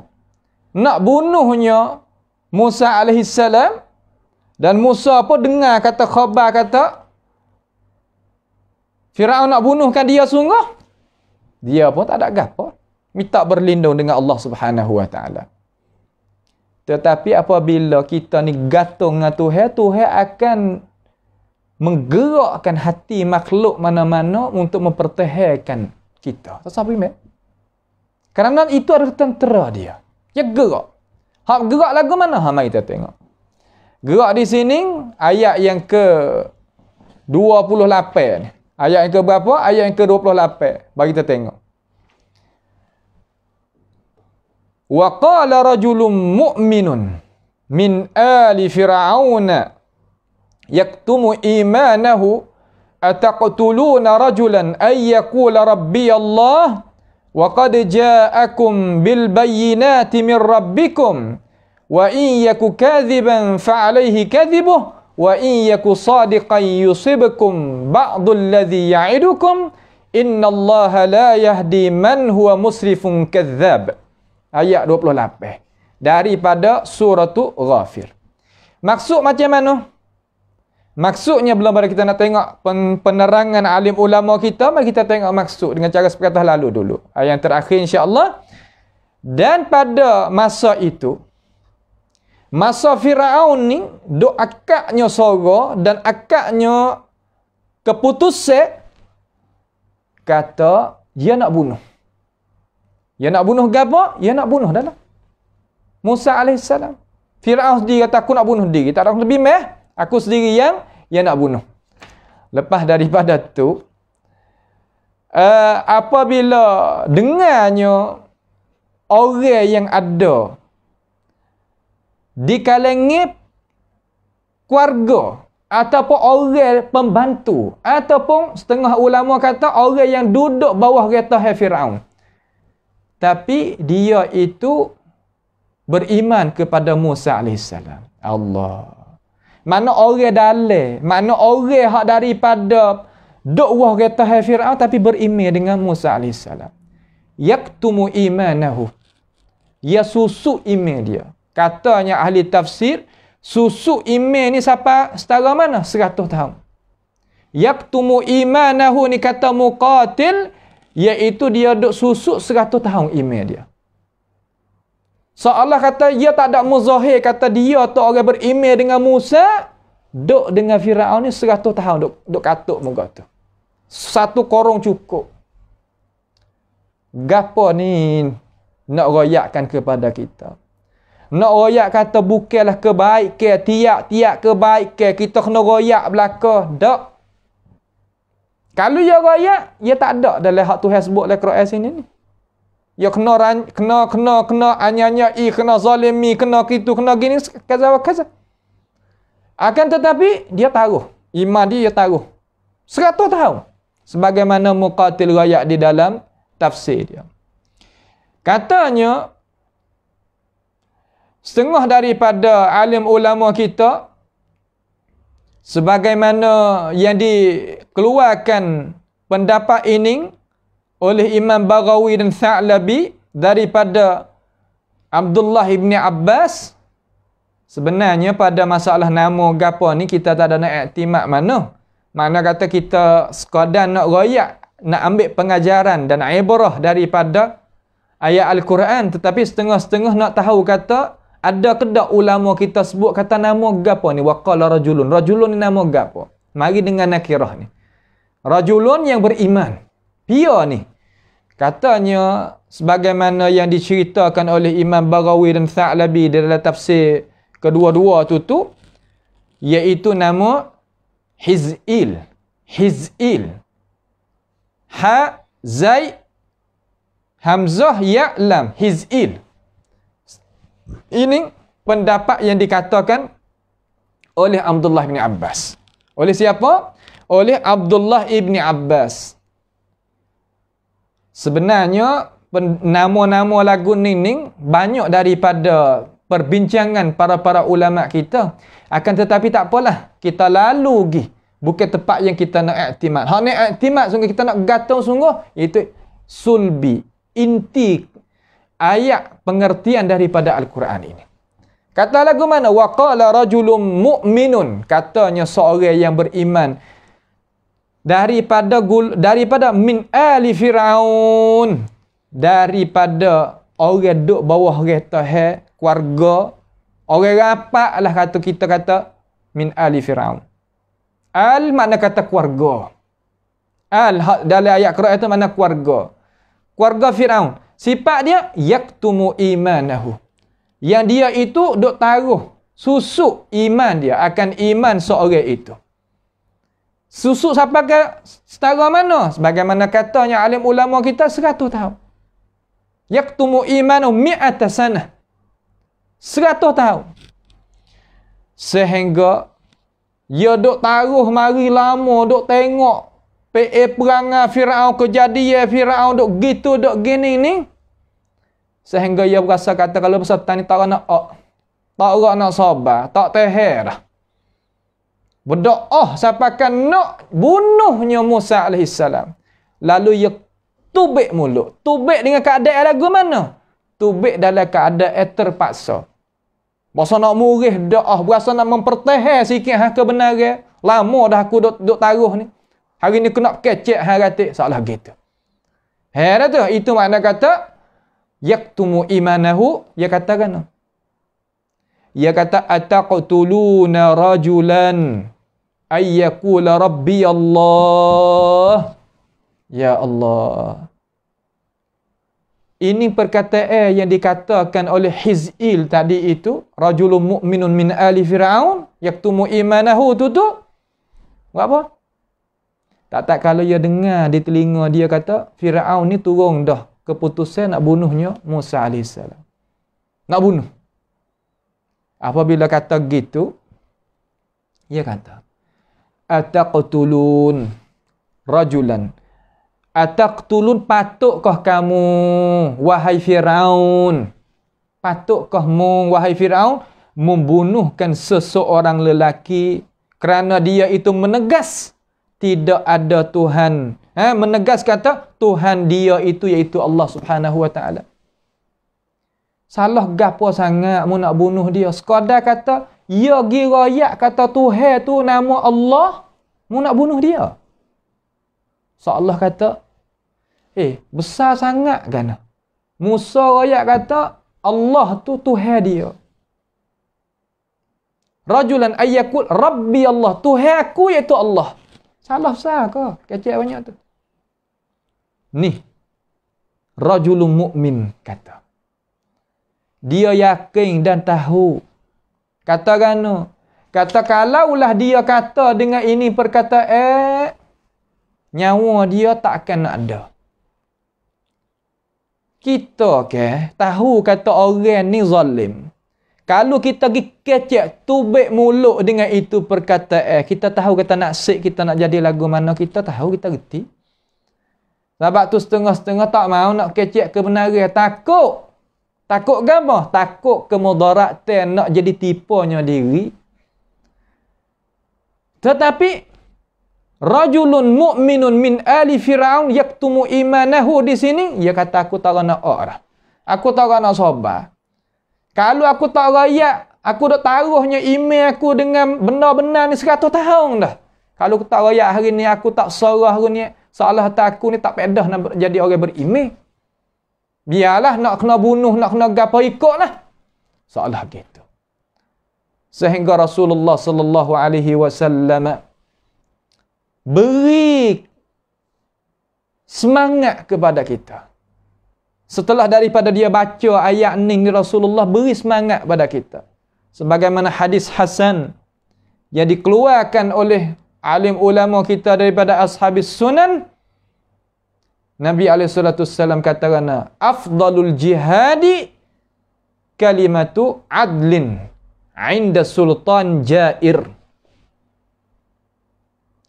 nak bunuhnya Musa AS, dan Musa pun dengar kata khabar kata Firaun nak bunuhkan dia sungguh. Dia pun tak ada gapo, minta berlindung dengan Allah Subhanahu wa ta'ala. Tetapi apabila kita ni gantung dengan Tuhan, Tuhan akan menggerakkan hati makhluk mana-mana untuk mempertahankan kita. Sampai mek. Kerana itu adalah tentera dia. Dia gerak. Hak gerak lagu mana? Mari kita tengok. Gerak di sini ayat yang ke 28 ni. Ayat yang ke berapa? Ayat yang ke 28. Bagi kita tengok. Wa qala rajulun mu'minun min ali fir'auna yaktumu imanahu ataqtuluna rajulan ay yaqula rabbi Allah wa qad ja'akum bil bayyinati min rabbikum wa in yaku kadhiban fa alayhi kadhibuhu wa in yaku sadiqan yusibkum ba'du alladhi ya'idukum innallaha la yahdi man huwa musrifun kadzdzab. Ayat 28 daripada surah Ghafir. Maksud macam mana? Maksudnya belum pada kita nak tengok penerangan alim ulama kita, mari kita tengok maksud dengan cara seperti lalu dulu. Ayat yang terakhir insya-Allah. Dan pada masa itu, masa Firaun ni duk akaknya sora dan akaknya keputusan kata dia nak bunuh. Dia nak bunuh gapo? Dia nak bunuh dah lah Musa AS. Firaun sendiri kata aku nak bunuh diri. Tak ada orang lebih meh. Aku sendiri yang nak bunuh. Lepas daripada tu, apabila dengarnya orang yang ada di kalangan keluarga ataupun orang pembantu ataupun setengah ulama kata orang yang duduk bawah kereta Firaun, tapi dia itu beriman kepada Musa AS. Allah. Mana orang dalam, mana orang hak daripada dakwah kata Firaun tapi beriman dengan Musa AS. Yaktumu imanahu. ia susuk iman dia. Katanya ahli tafsir, susuk iman ni siapa setara mana? 100 tahun. Yaktumu imanahu ni kata muqatil, iaitu dia duk susuk 100 tahun iman dia. So Allah kata dia tak ada muzahir, kata dia tu orang beriman dengan Musa, duk dengan Firaun ni 100 tahun duk katuk muka tu. Satu korong cukup. Gapo ni nak royakkan kepada kita? Nak royak kata bukanlah kebaikan, tiap-tiap kebaikan kita kena royak belaka. Tak. Kalau dia royak, dia tak ada dalam hak Tuhan sebut dalam Quran sini ni. Dia kena anya-anyai, kena zalimi, kena gitu, kena gini, kaza. Akan tetapi dia taruh. Iman dia taruh 100 tahun. Sebagaimana Muqatil royak di dalam tafsir dia. Katanya setengah daripada alim ulama kita sebagaimana yang dikeluarkan pendapat ini oleh Imam Baghawi dan Tha'labi daripada Abdullah ibn Abbas, sebenarnya pada masalah nama gapo ni kita tak ada nak iktimad mana. Mana kata kita sekadar nak royak, nak ambil pengajaran dan ibrah daripada ayat Al-Quran, tetapi setengah-setengah nak tahu kata ada ke tak ulama kita sebut kata nama gapo ni? Waqala rajulun. Rajulun ni nama gapo? Mari dengan nakirah ni. Rajulun yang beriman. Pia ni. Katanya sebagaimana yang diceritakan oleh Imam Baghawi dan Tha'labi dalam tafsir kedua-dua tu iaitu nama Hiz'il. Hiz'il. Ha Zai Hamzah Ya Lam. Hiz'il. Ini pendapat yang dikatakan oleh Abdullah bin Abbas. Oleh siapa? Oleh Abdullah ibn Abbas. Sebenarnya nama-nama lagu Ning banyak daripada perbincangan para ulama kita. Akan tetapi tak apalah, kita lalu pergi. Bukan tempat yang kita nak iktimad. Hak nak iktimad sungguh kita nak gatau sungguh, itu sulbi, inti ayat pengertian daripada Al-Quran ini. Kata lagu mana? Waqala rajulun mu'minun. Katanya seorang yang beriman daripada min ali Firaun, daripada orang duk bawah kereta keluarga orang rapat lah kita kata min ali Firaun. Al makna kata keluarga. Al dalam ayat Quran itu makna keluarga. Keluarga Firaun. Sifat dia yaktumu imanahu. Yang dia itu duk taruh susuk iman dia akan iman seorang itu. Susuk sampai ke setara mana? Sebagaimana katanya alim ulama kita 100 tahun. Yaktumu imanahu mi'ata sanah. 100 tahun. Sehingga dia duk taruh mari lama duk tengok perangai Firaun, kejadian Firaun duk gitu duk gini ni. Sehingga ia berasa kata kalau peserta ni tak nak sabar, tak teher dah. Berdoa sapakan nak bunuhnya Musa AS. Lalu ia tubik mulut. Tubik dengan keadaan lagu mana? Tubik dalam keadaan terpaksa. Berasa nak murih doa, berasa nak mempertahan sikit kebenaran. Lama dah aku duk taruh ni. Hari ni aku nak kecek haratik. Salah gitu. Heran tu, itu makna kata yaktumu imanahu. Dia katakan, dia kata ataqtuluna rajulan ayyakula rabbi Allah. Ya Allah. Ini perkataan yang dikatakan oleh Hiz'il tadi itu, rajulun mu'minun min ali Firaun yaktumu imanahu tu. Buat apa? Tak kalau dia dengar di telinga dia kata Firaun ni turun dah keputusan nak bunuhnya Musa AS. Nak bunuh. Apabila kata gitu, dia kata ataqtulun rajulan. Ataqtulun, patutkah kamu wahai Firaun? Patutkah mu wahai Firaun membunuhkan seseorang lelaki kerana dia itu menegas tidak ada Tuhan. Menegas kata Tuhan dia itu iaitu Allah Subhanahu wa taala. Salah gapo sangat mu nak bunuh dia. Sekadar kata, ya girayak kata Tuhan tu nama Allah, mu nak bunuh dia. So Allah kata, besar sangat kan? Musa rakyat kata, Allah tu Tuhan dia. Rajulan ayyakul Rabbi Allah. Tuhan aku iaitu Allah. Salah besar ke? Kecil banyak tu. Ni. Rajulun mu'min kata. Dia yakin dan tahu. Kata gano. Kata kalaulah dia kata dengan ini perkataan, nyawa dia tak akan nak ada. Kita tahu kata orang ni zalim. Kalau kita pergi kecek tubik mulut dengan itu perkataan, kita tahu kata nak sik, kita nak jadi lagu mana, kita tahu, kita reti. Sebab tu setengah-setengah tak mau nak kecek kebenaran. Takut. Takut apa? Takut kemudaratan, nak jadi tipunya diri. Tetapi rajulun mu'minun min ali Fir'aun yaktumu imanahu di sini, dia kata aku tak nak dah. Aku tak nak sabar. Kalau aku tak rayak, aku dah taruhnya iman aku dengan benar-benar ni 100 tahun dah. Kalau aku tak rayak hari ni, aku tak sorah hari ni, seolah tak aku ni tak pedah nak jadi orang beriman. Biarlah nak kena bunuh, nak kena gapo ikutlah. Seolah gitu. Sehingga Rasulullah sallallahu alaihi wasallam beri semangat kepada kita. Setelah daripada dia baca ayat ni Rasulullah beri semangat pada kita. Sebagaimana hadis Hasan yang dikeluarkan oleh alim ulama kita daripada ashabis sunan, Nabi SAW katakan, afdalul jihadi kalimatu adlin inda sultan jair.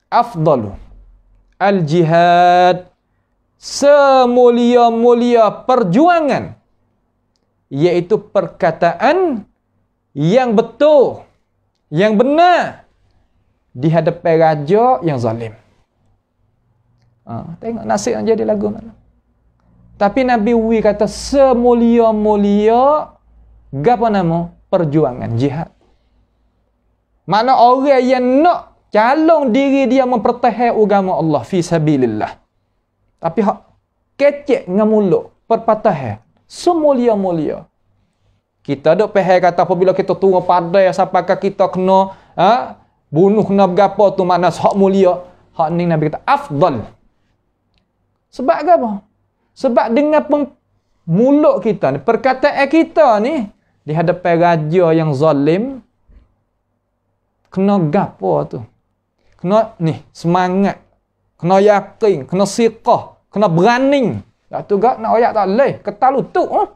Afdalu al-jihad, semulia-mulia perjuangan, iaitu perkataan yang betul, yang benar di hadapan raja yang zalim. Tengok nasib yang jadi lagu mana. Tapi Nabi kata semulia-mulia apa nama? Perjuangan, jihad. Mana orang yang nak calon diri dia mempertahankan agama Allah fi sabilillah. Tapi hak kecek dengan mulut, perpatahan, semulia-mulia. Kita dok pahal kata apabila kita turun padai sampai kita kena bunuh, kena bergapo tu makna hak mulia. Hak ni Nabi kata afdal. Sebab apa? Sebab dengan mulut kita ni, perkataan kita ni di hadapan raja yang zalim, kena gapo tu? Kena ni semangat, kena yakin, kena siqah, kena berani. Tak tu gak nak ayat tak leh, ketal lutut.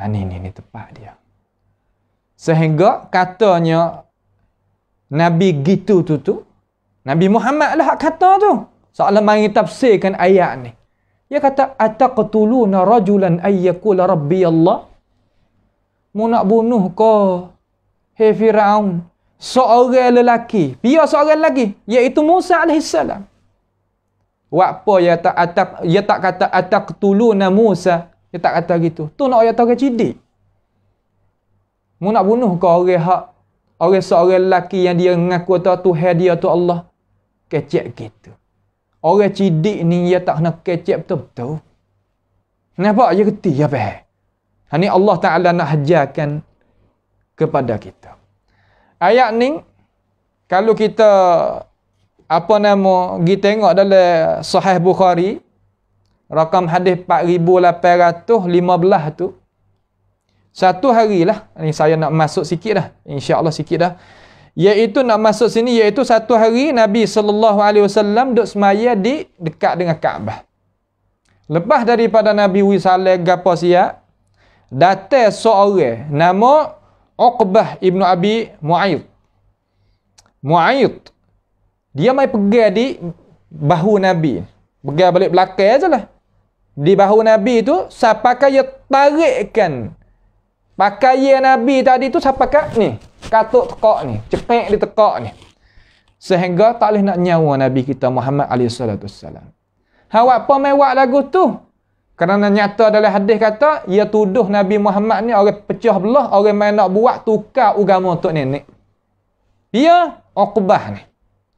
Ni tepat dia. Sehingga katanya Nabi gitu tu Nabi Muhammad lah kata tu. Soalan mari tafsirkan ayat ni. Dia kata ataqtuluna rajulan ayyakula rabbi Allah. Mu nak bunuh ke hei Firaun seorang lelaki, seorang lelaki iaitu Musa alaihissalam. Apa dia tak kata ataqtuluna Musa, dia tak kata gitu. Tu nak ayat orang cidik. Mu nak bunuh ke orang seorang lelaki yang dia mengaku Tuhan dia tu Allah. Kecek gitu. Orang cidik ni dia tak nak kecek betul-betul. Kenapa? Dia reti apa? Ini Allah Ta'ala nak hajarkan kepada kita. Ayat ni, kalau kita pergi tengok dalam Sahih Bukhari, rakam hadis 4815 tu, satu hari lah, ni saya nak masuk sikit dah, insya-Allah sikit dah. Iaitu nak masuk sini, iaitu satu hari Nabi SAW duduk semaya di dekat dengan Kaabah. Lepas daripada Nabi Saleh gapo siap, datang seorang nama Uqbah ibnu Abi Mu'ayyid. Dia mai pegang di bahu Nabi. Pegang balik belakang ajalah. Di bahu Nabi tu sampai dia tarikkan pakaian Nabi tadi tu sampai kat ni, katuk tekak ni, cepek di tekak ni. Sehingga tak boleh nak nyawa Nabi kita Muhammad alaihi salatu wassalam. Hawak apa mewak lagu tu? Kerana nyata dalam hadis kata, ia tuduh Nabi Muhammad ni orang pecah belah, orang main nak buat tukar agama untuk nenek. Dia Uqbah ni.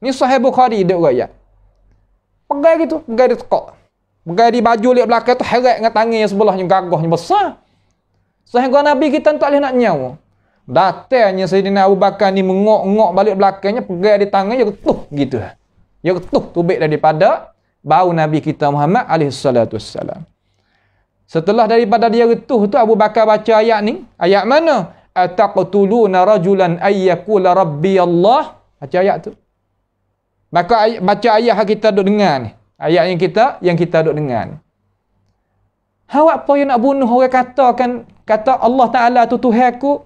Ni Sahih Bukhari dia riwayat. Pegai gitu, pegai di tekak. Pegai di baju lihat belakang tu heret dengan tangan yang sebelahnya gagahnya besar. Sehingga Nabi kita tak boleh nak nyawa. Datangnya Sayyidina Abu Bakar ni mengok-ngok balik belakangnya, pegai di tangan, dia ketuh gitu. Dia ketuh tubik daripada bau Nabi kita Muhammad SAW. Setelah daripada dia retuh tu, Abu Bakar baca ayat ni. Ayat mana? Ataqtuluna rajulan ayyakula rabbi Allah. Baca ayat tu. Baca ayat yang kita duk dengar ni. Ayat yang kita duk dengar ni. Awak apa yang nak bunuh orang kata Allah Ta'ala tu Tuhanku.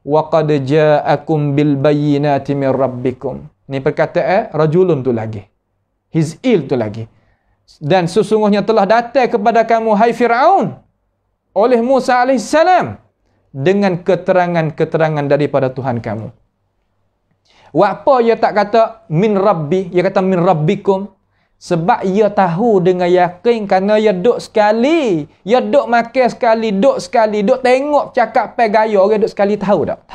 Wa qad ja'akum bil bayyinati min rabbikum. Ni perkataan rajulun tu lagi. Hiz'il tu lagi. Dan sesungguhnya telah datang kepada kamu hai Fir'aun oleh Musa AS dengan keterangan-keterangan daripada Tuhan kamu. Apa ia tak kata min rabbi, ia kata min rabbikum, sebab ia tahu dengan yakin kerana ia duk sekali, ia duk makan sekali, duk tengok cakap pe gaya orang duk sekali, tahu tak?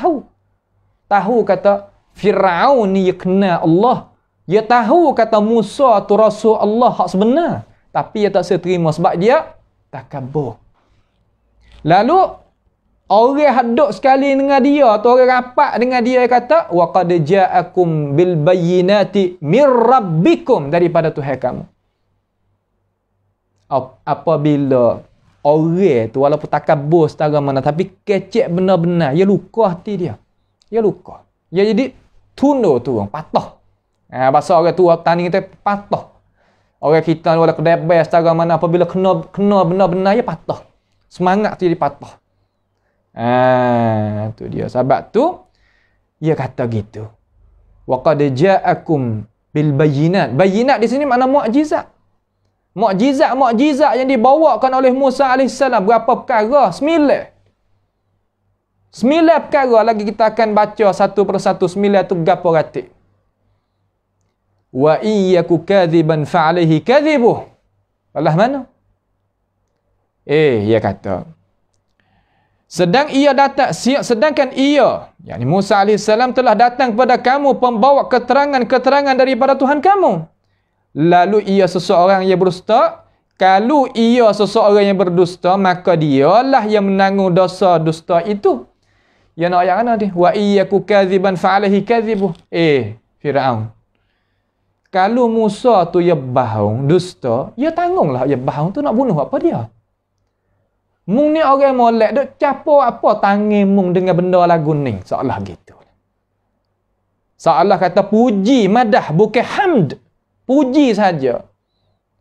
Tahu kata Fir'aun ni ia kenal Allah. Dia tahu kata Musa tu Rasul Allah hak sebenar. Tapi dia tak seterima sebab dia takabur. Lalu, orang haduk sekali dengan dia, tu orang rapat dengan dia, kata, وَقَدْ جَاءَكُمْ بِالْبَيِّنَاتِ مِنْ رَبِّكُمْ daripada Tuhan kamu. Apabila orang tu, walaupun takabur setara mana, tapi kecek benar-benar, dia luka hati dia. Dia luka. Dia jadi tunduk tu, patah. Bahasa orang tua tani kita patah. Orang kita ni wala kedai best setara mana, apabila kena benar-benar dia patah. Semangat tu jadi patah. Tu dia. Sebab tu dia kata gitu. Wa qad ja'akum bil bayyinat. Bayyinat di sini makna mukjizat. Mukjizat yang dibawakan oleh Musa AS. Berapa perkara? 9 perkara lagi kita akan baca satu persatu. 9 tu gapo ratik. Wa iyyaku kadhiban fa'alaihi kadhibuh. Allah mana? Ia kata. Sedangkan ia, yakni Musa AS telah datang kepada kamu pembawa keterangan-keterangan daripada Tuhan kamu. Lalu ia seseorang yang berdusta. Kalau ia seseorang yang berdusta, maka dialah yang menanggung dosa dusta itu. Ya nak ayat mana dia? Wa iyyaku kadhiban fa'alaihi kadhibuh. Fir'aun. Kalau Musa tu ya bohong, dusta, ya tanggunglah ya bohong tu nak bunuh apa dia. Mung ni orang molek duk capo apa tangan mung dengan benda lagu ni. Seolah gitu. Seolah kata puji, madah, bukan hamd. Puji saja.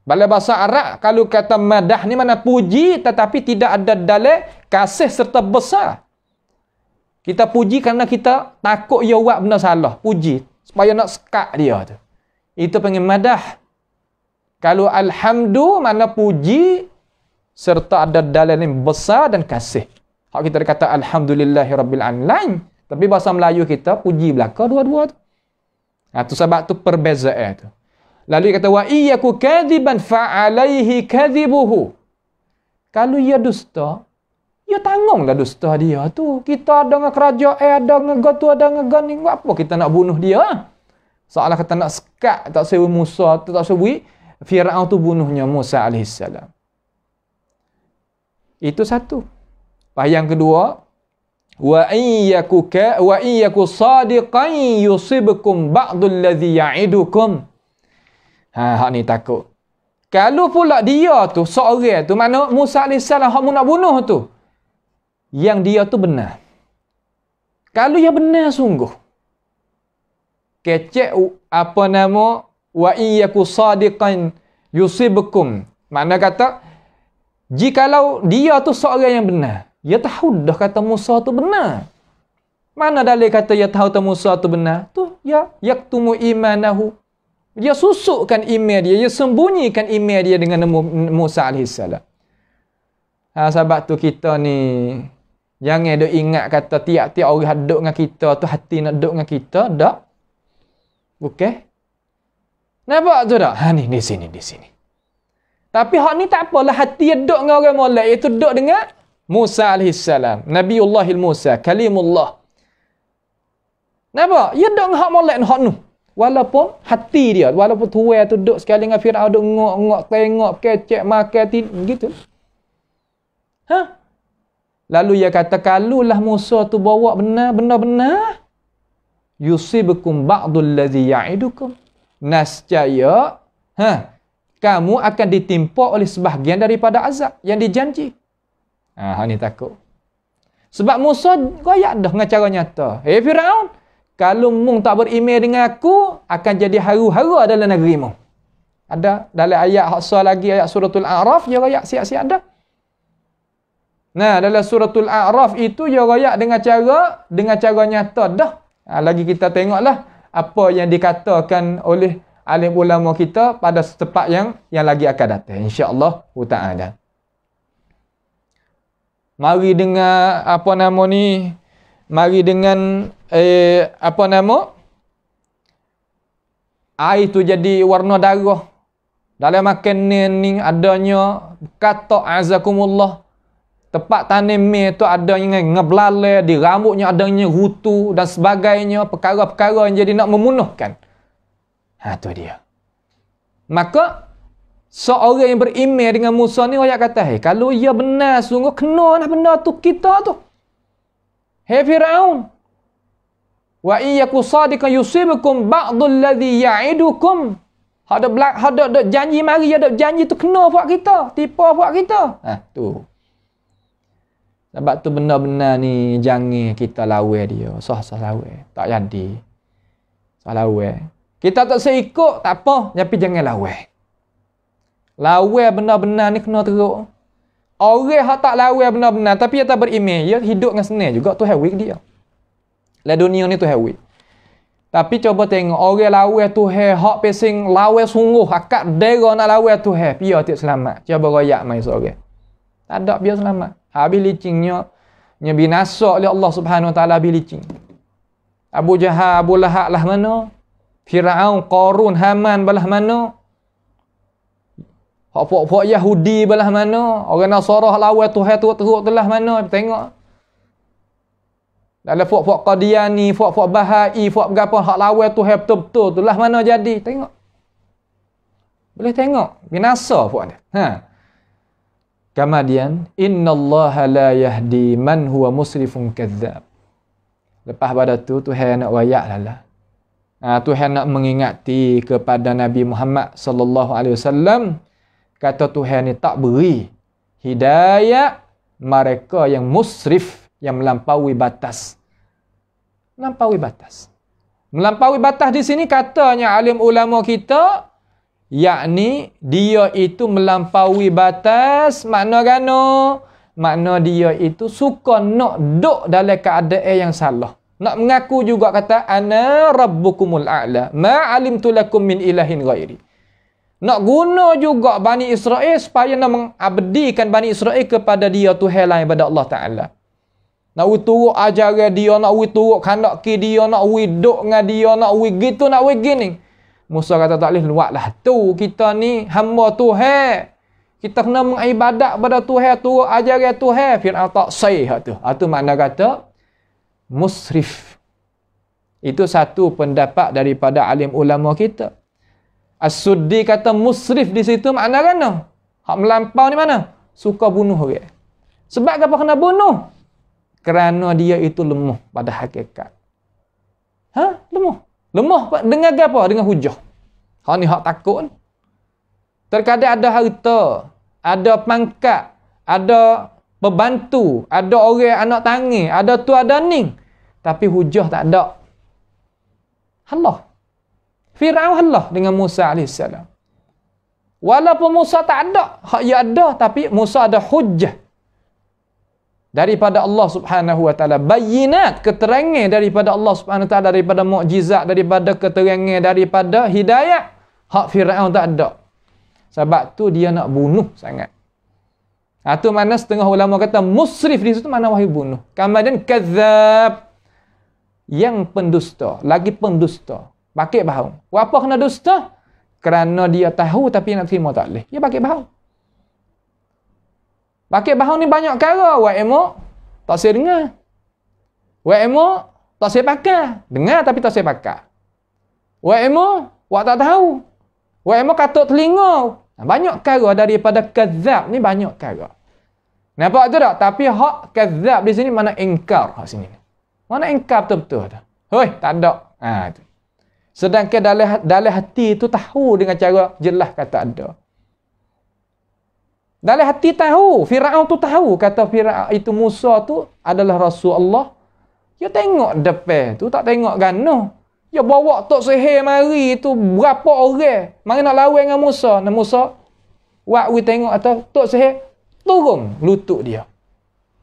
Dalam bahasa Arab, kalau kata madah ni mana puji, tetapi tidak ada dalil kasih serta besar. Kita puji kerana kita takut ia buat benda salah. Puji. Supaya nak sekat dia tu. Itu panggil madah. Kalau alhamdu mana puji serta ada dalil yang besar dan kasih. Hak kita kata alhamdulillahirabbil alamin. Tapi bahasa Melayu kita puji belaka dua-dua tu. Tu sebab tu perbezaan tu. Lalu dia kata wa iyyaku kadhiban fa'alaihi kadhibuhu. Kalau ia dusta, ia tanggunglah dusta dia tu. Kita ada dengan kerajaan, ada dengan gotu, ada dengan gan ni. Apa kita nak bunuh dia? Seolah kata nak sekat, tak sewa Musa, tak sewa Fir'aun tu bunuhnya Musa AS. Itu satu. Yang kedua, wa iyyaku sadiqan yusibkum ba'dul ladzi ya'idukum. Hak ni takut. Kalau pula dia tu seorang tu, mana Musa AS hak mu nak bunuh tu, yang dia tu benar. Kalau dia benar sungguh, kecek apa nama wa iyyaku sadiqan yusibkum. Makna kata jikalau dia tu seorang yang benar, dia tahu dah kata Musa tu benar. Mana dalil kata dia tahu tu Musa tu benar? Tu ya yaktumu imanahu. Dia susukkan iman dia, dia sembunyikan iman dia dengan Musa AS. Sebab tu kita ni jangan duk ingat kata tiap-tiap orang duduk dengan kita tu hati nak duduk dengan kita, tak? Okey. Nampak tu tak? Ni di sini. Tapi hak ni tak apalah, hati dia duduk dengan orang molek, iaitu duduk dengan Musa AS. Nabiullahil Musa, kalimullah. Nampak? Dia duduk dengan hak molek hak nu. Walaupun hati dia, walaupun tuai tu duduk sekali dengan Firaun, duduk ngok-ngok, tengok, kecek, makan, gitu. Lalu ia kata, kalulah Musa tu bawa benar-benar, yusibukum ba'dul ladzi ya'idukum. Nascaya, kamu akan ditimpa oleh sebahagian daripada azab yang dijanji. Ni takut. Sebab Musa royak dah dengan cara nyata. Firaun, kalau mung tak beriman dengan aku, akan jadi haru-haru dalam negerimu. Ada dalam ayat hak lagi, ayat suratul A'raf, dia royak siap-siap ada. Nah, dalam suratul A'raf itu dia royak dengan cara nyata dah. Lagi kita tengoklah apa yang dikatakan oleh alim ulama kita pada tempat yang lagi akan datang, insya-Allah taala. Mari dengan mari dengan air tu jadi warna darah. Dalam makanan ni adanya kata azakumullah. Tempat tanam tu adanya ngeblalai, di rambutnya adanya rutu dan sebagainya, perkara-perkara yang jadi nak memunuhkan. Tu dia. Maka seorang yang beriman dengan Musa ni, orang kata, kalau ia benar sungguh, kena lah benda tu kita tu. Firaun, wa iyyaku sadiqan yusibukum ba'dul ladzi ya'idukum. Ada janji mari, ada janji tu kena buat kita, tipu buat kita. Tu. Sebab tu benar-benar ni jangan kita lawan dia, sah-sah lawan. Tak jadi. Sah lawan. Kita tak seikut, tak apa, tapi jangan lawan. Lawan benar-benar ni kena teruk. Orang yang tak lawan benar-benar, tapi dia tak beriman, dia hidup dengan senang juga, Tuhan weak dia. Lah dunia ni Tuhan weak. Tapi coba tengok, orang lawan Tuhan, hak pesing lawan sungguh, akak dera nak lawan Tuhan, biar tak selamat. Cuba royak mai seorang. Tak ada biar selamat. Habis licingnya, binasa oleh Allah Subhanahu Wa Taala, habis licing. Abu Jahal, Abu Lahab lah mana? Firaun, Qarun, Haman belah mana? Hak Yahudi belah mana? Orang Nasara lawan Tuhan teruk-teruk telah mana? Tengok. Dalam puak-puak Qadiani, puak-puak Bahai, puak berapa hak lawan Tuhan betul-betul telah mana jadi? Tengok. Boleh tengok. Binasa puak dia. Kemudian, innallaha la yahdi man huwa musrifun kadzdzab. Lepas pada tu Tuhan nak wayak lah. Tuhan nak mengingati kepada Nabi Muhammad sallallahu alaihi wasallam, kata Tuhan ni tak beri hidayah mereka yang musrif, yang melampaui batas. Melampaui batas. Melampaui batas di sini katanya alim ulama kita, yakni dia itu melampaui batas, makna gano? Makna dia itu suka nak duduk dalam keadaan yang salah. Nak mengaku juga kata ana rabbukumul a'la, ma alimtu lakum min ilahin ghairi. Nak guna juga Bani Israel supaya nak mengabdikan Bani Israel kepada dia Tuhan lain daripada Allah Ta'ala. Nak turut ajaran dia, nak turut kandak ki dia, nak duduk dengan dia, nak gitu, nak gini. Musa kata tak boleh luatlah. Tu kita ni hamba Tuhan. Kita kena mengibadat pada Tuhan, turut ajaran Tuhan. Fir'aun tak say tu. Itu makna kata musrif. Itu satu pendapat daripada alim ulama kita. As-Suddi kata musrif di situ makna kan? Hak melampau ni mana? Suka bunuh orang. Sebab apa kena bunuh? Kerana dia itu lemah pada hakikat. Lemah. Lemah dengan apa? Dengan hujah. Hak ni hak takut. Terkadang ada harta, ada pangkat, ada pembantu, ada orang anak tangan, ada tu ada ning. Tapi hujah tak ada. Allah. Firaun halah dengan Musa AS. Walaupun Musa tak ada, hak ia ada, tapi Musa ada hujjah daripada Allah Subhanahu Wa Taala, bayinat, keterangan daripada Allah Subhanahu Wa Taala, daripada mukjizat, daripada keterangan, daripada hidayah. Hak Firaun tak ada. Sebab tu dia nak bunuh sangat. Itu mana setengah ulama kata musrif di situ mana wahyu bunuh. Kemudian kadzab, yang pendusta, lagi pendusta. Pakai bahawa. Apa kena dusta? Kerana dia tahu tapi nak terima tak boleh. Dia pakai bahawa. Pakai bahau ni banyak cara. Wak emo tak saya dengar. Wak emo tak saya pakai. Dengar tapi tak saya pakai. Wak emo wak tak tahu. Wak emo katuk telinga. Banyak cara daripada kadzab ni, banyak cara. Nampak tu tak? Tapi hak kadzab di sini mana ingkar hak sini. Mana ingkar betul-betul tu. Hoi, tak ada. Tu. Sedangkan dalam hati tu tahu dengan cara jelas kata ada. Dalam hati tahu, Firaun tu tahu kata Firaun itu Musa tu adalah Rasul Allah. Dia tengok depan tu, tak tengok gano. Dia bawa tok sihir mari tu berapa orang. Mari nak lawan dengan Musa. Dan Musa wak we tengok atau tok sihir turun lutut dia.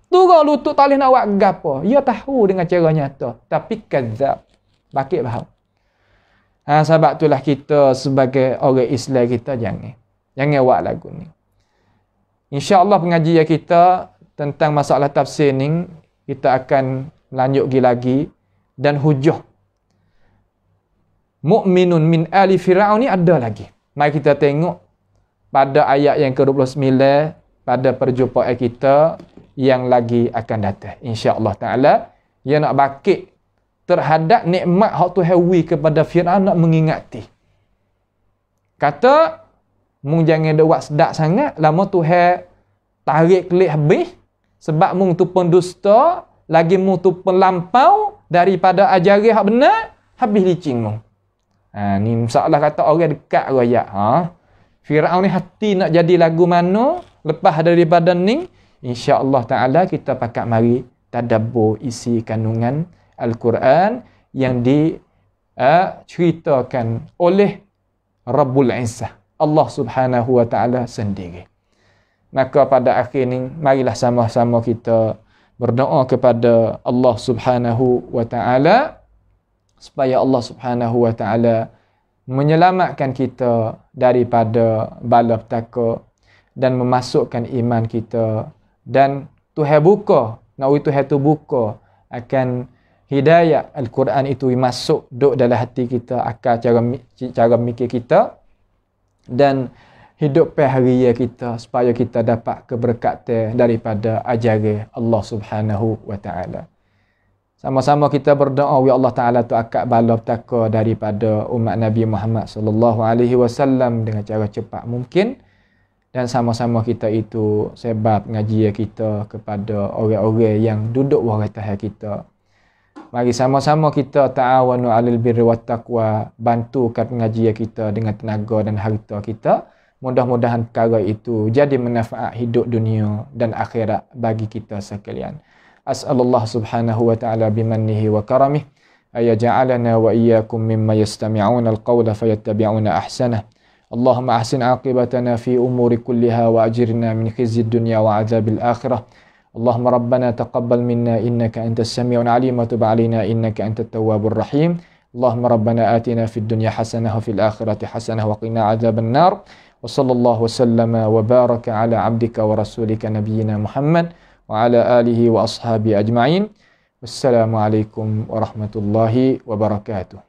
Turun lutut tak boleh nak buat gapo. Dia tahu dengan cara nyata. Tapi kadzab. Bakit faham? Sebab itulah kita sebagai orang Islam kita jangan buat lagu ni. InsyaAllah pengajian kita tentang masalah tafsir ni, kita akan lanjut lagi. Dan hujah Mu'minun min ali Fir'aun ni ada lagi. Mari kita tengok pada ayat yang ke-29 pada perjumpaan kita yang lagi akan datang. InsyaAllah ta'ala. Dia nak bakit terhadap nikmat hak Tuhan wi kepada Fir'aun, nak mengingati. Kata, mung jangan ada buat sedap sangat, lama Tuhan tarik kelih habis, sebab mung tu pun dusta, lagi mung tu pun lampau daripada ajaran hak benar, habis licin mung. Ni masalah kata orang dekat raya. Fir'aun ni hati nak jadi lagu mana, lepas daripada ni, insya-Allah ta'ala kita pakat mari tadabbur isi kandungan Al-Quran yang diceritakan oleh Rabbul Izzah, Allah Subhanahu wa ta'ala sendiri. Maka pada akhir ni, marilah sama-sama kita berdoa kepada Allah Subhanahu wa ta'ala supaya Allah Subhanahu wa ta'ala menyelamatkan kita daripada bala petaka dan memasukkan iman kita, dan Tuhan buka, nak Tuhan tu buka akan hidayah Al-Quran itu masuk duduk dalam hati kita, akal cara mikir kita dan hidup hari kita, supaya kita dapat keberkatan daripada ajaran Allah Subhanahu wa ta'ala. Sama-sama kita berdoa, ya Allah Ta'ala tu akak bala petaka daripada umat Nabi Muhammad sallallahu alaihi wasallam dengan cara cepat mungkin, dan sama-sama kita itu sebab ngaji kita kepada orang-orang yang duduk waratahan kita. Mari sama-sama kita ta'awanu 'alal birri wat taqwa, bantukan pengajian kita dengan tenaga dan harta kita. Mudah-mudahan perkara itu jadi manfaat hidup dunia dan akhirat bagi kita sekalian. As'alullah subhanahu wa ta'ala bimannihi wa karamih ayaj'alana wa iyyakum mimma yastami'una al-qawla fayattabi'una ahsanah. Allahumma ahsin 'aqibatana fi umuri kulliha wa ajirna min khizyid dunya wa 'adzabil akhirah. Allahumma rabbana taqabbal minna innaka antas sami'ul 'alim wa tub 'alaina innaka antat tawwabur rahim. Allahumma rabbana atina fid dunya hasanah wa fil akhirati hasanah wa qina 'adzaban nar. Wa sallallahu wa sallama wa baraka ala 'abdika wa rasulika nabiyyina Muhammad wa ala alihi wa ashabi ajma'in. Wassalamualaikum warahmatullahi wabarakatuh.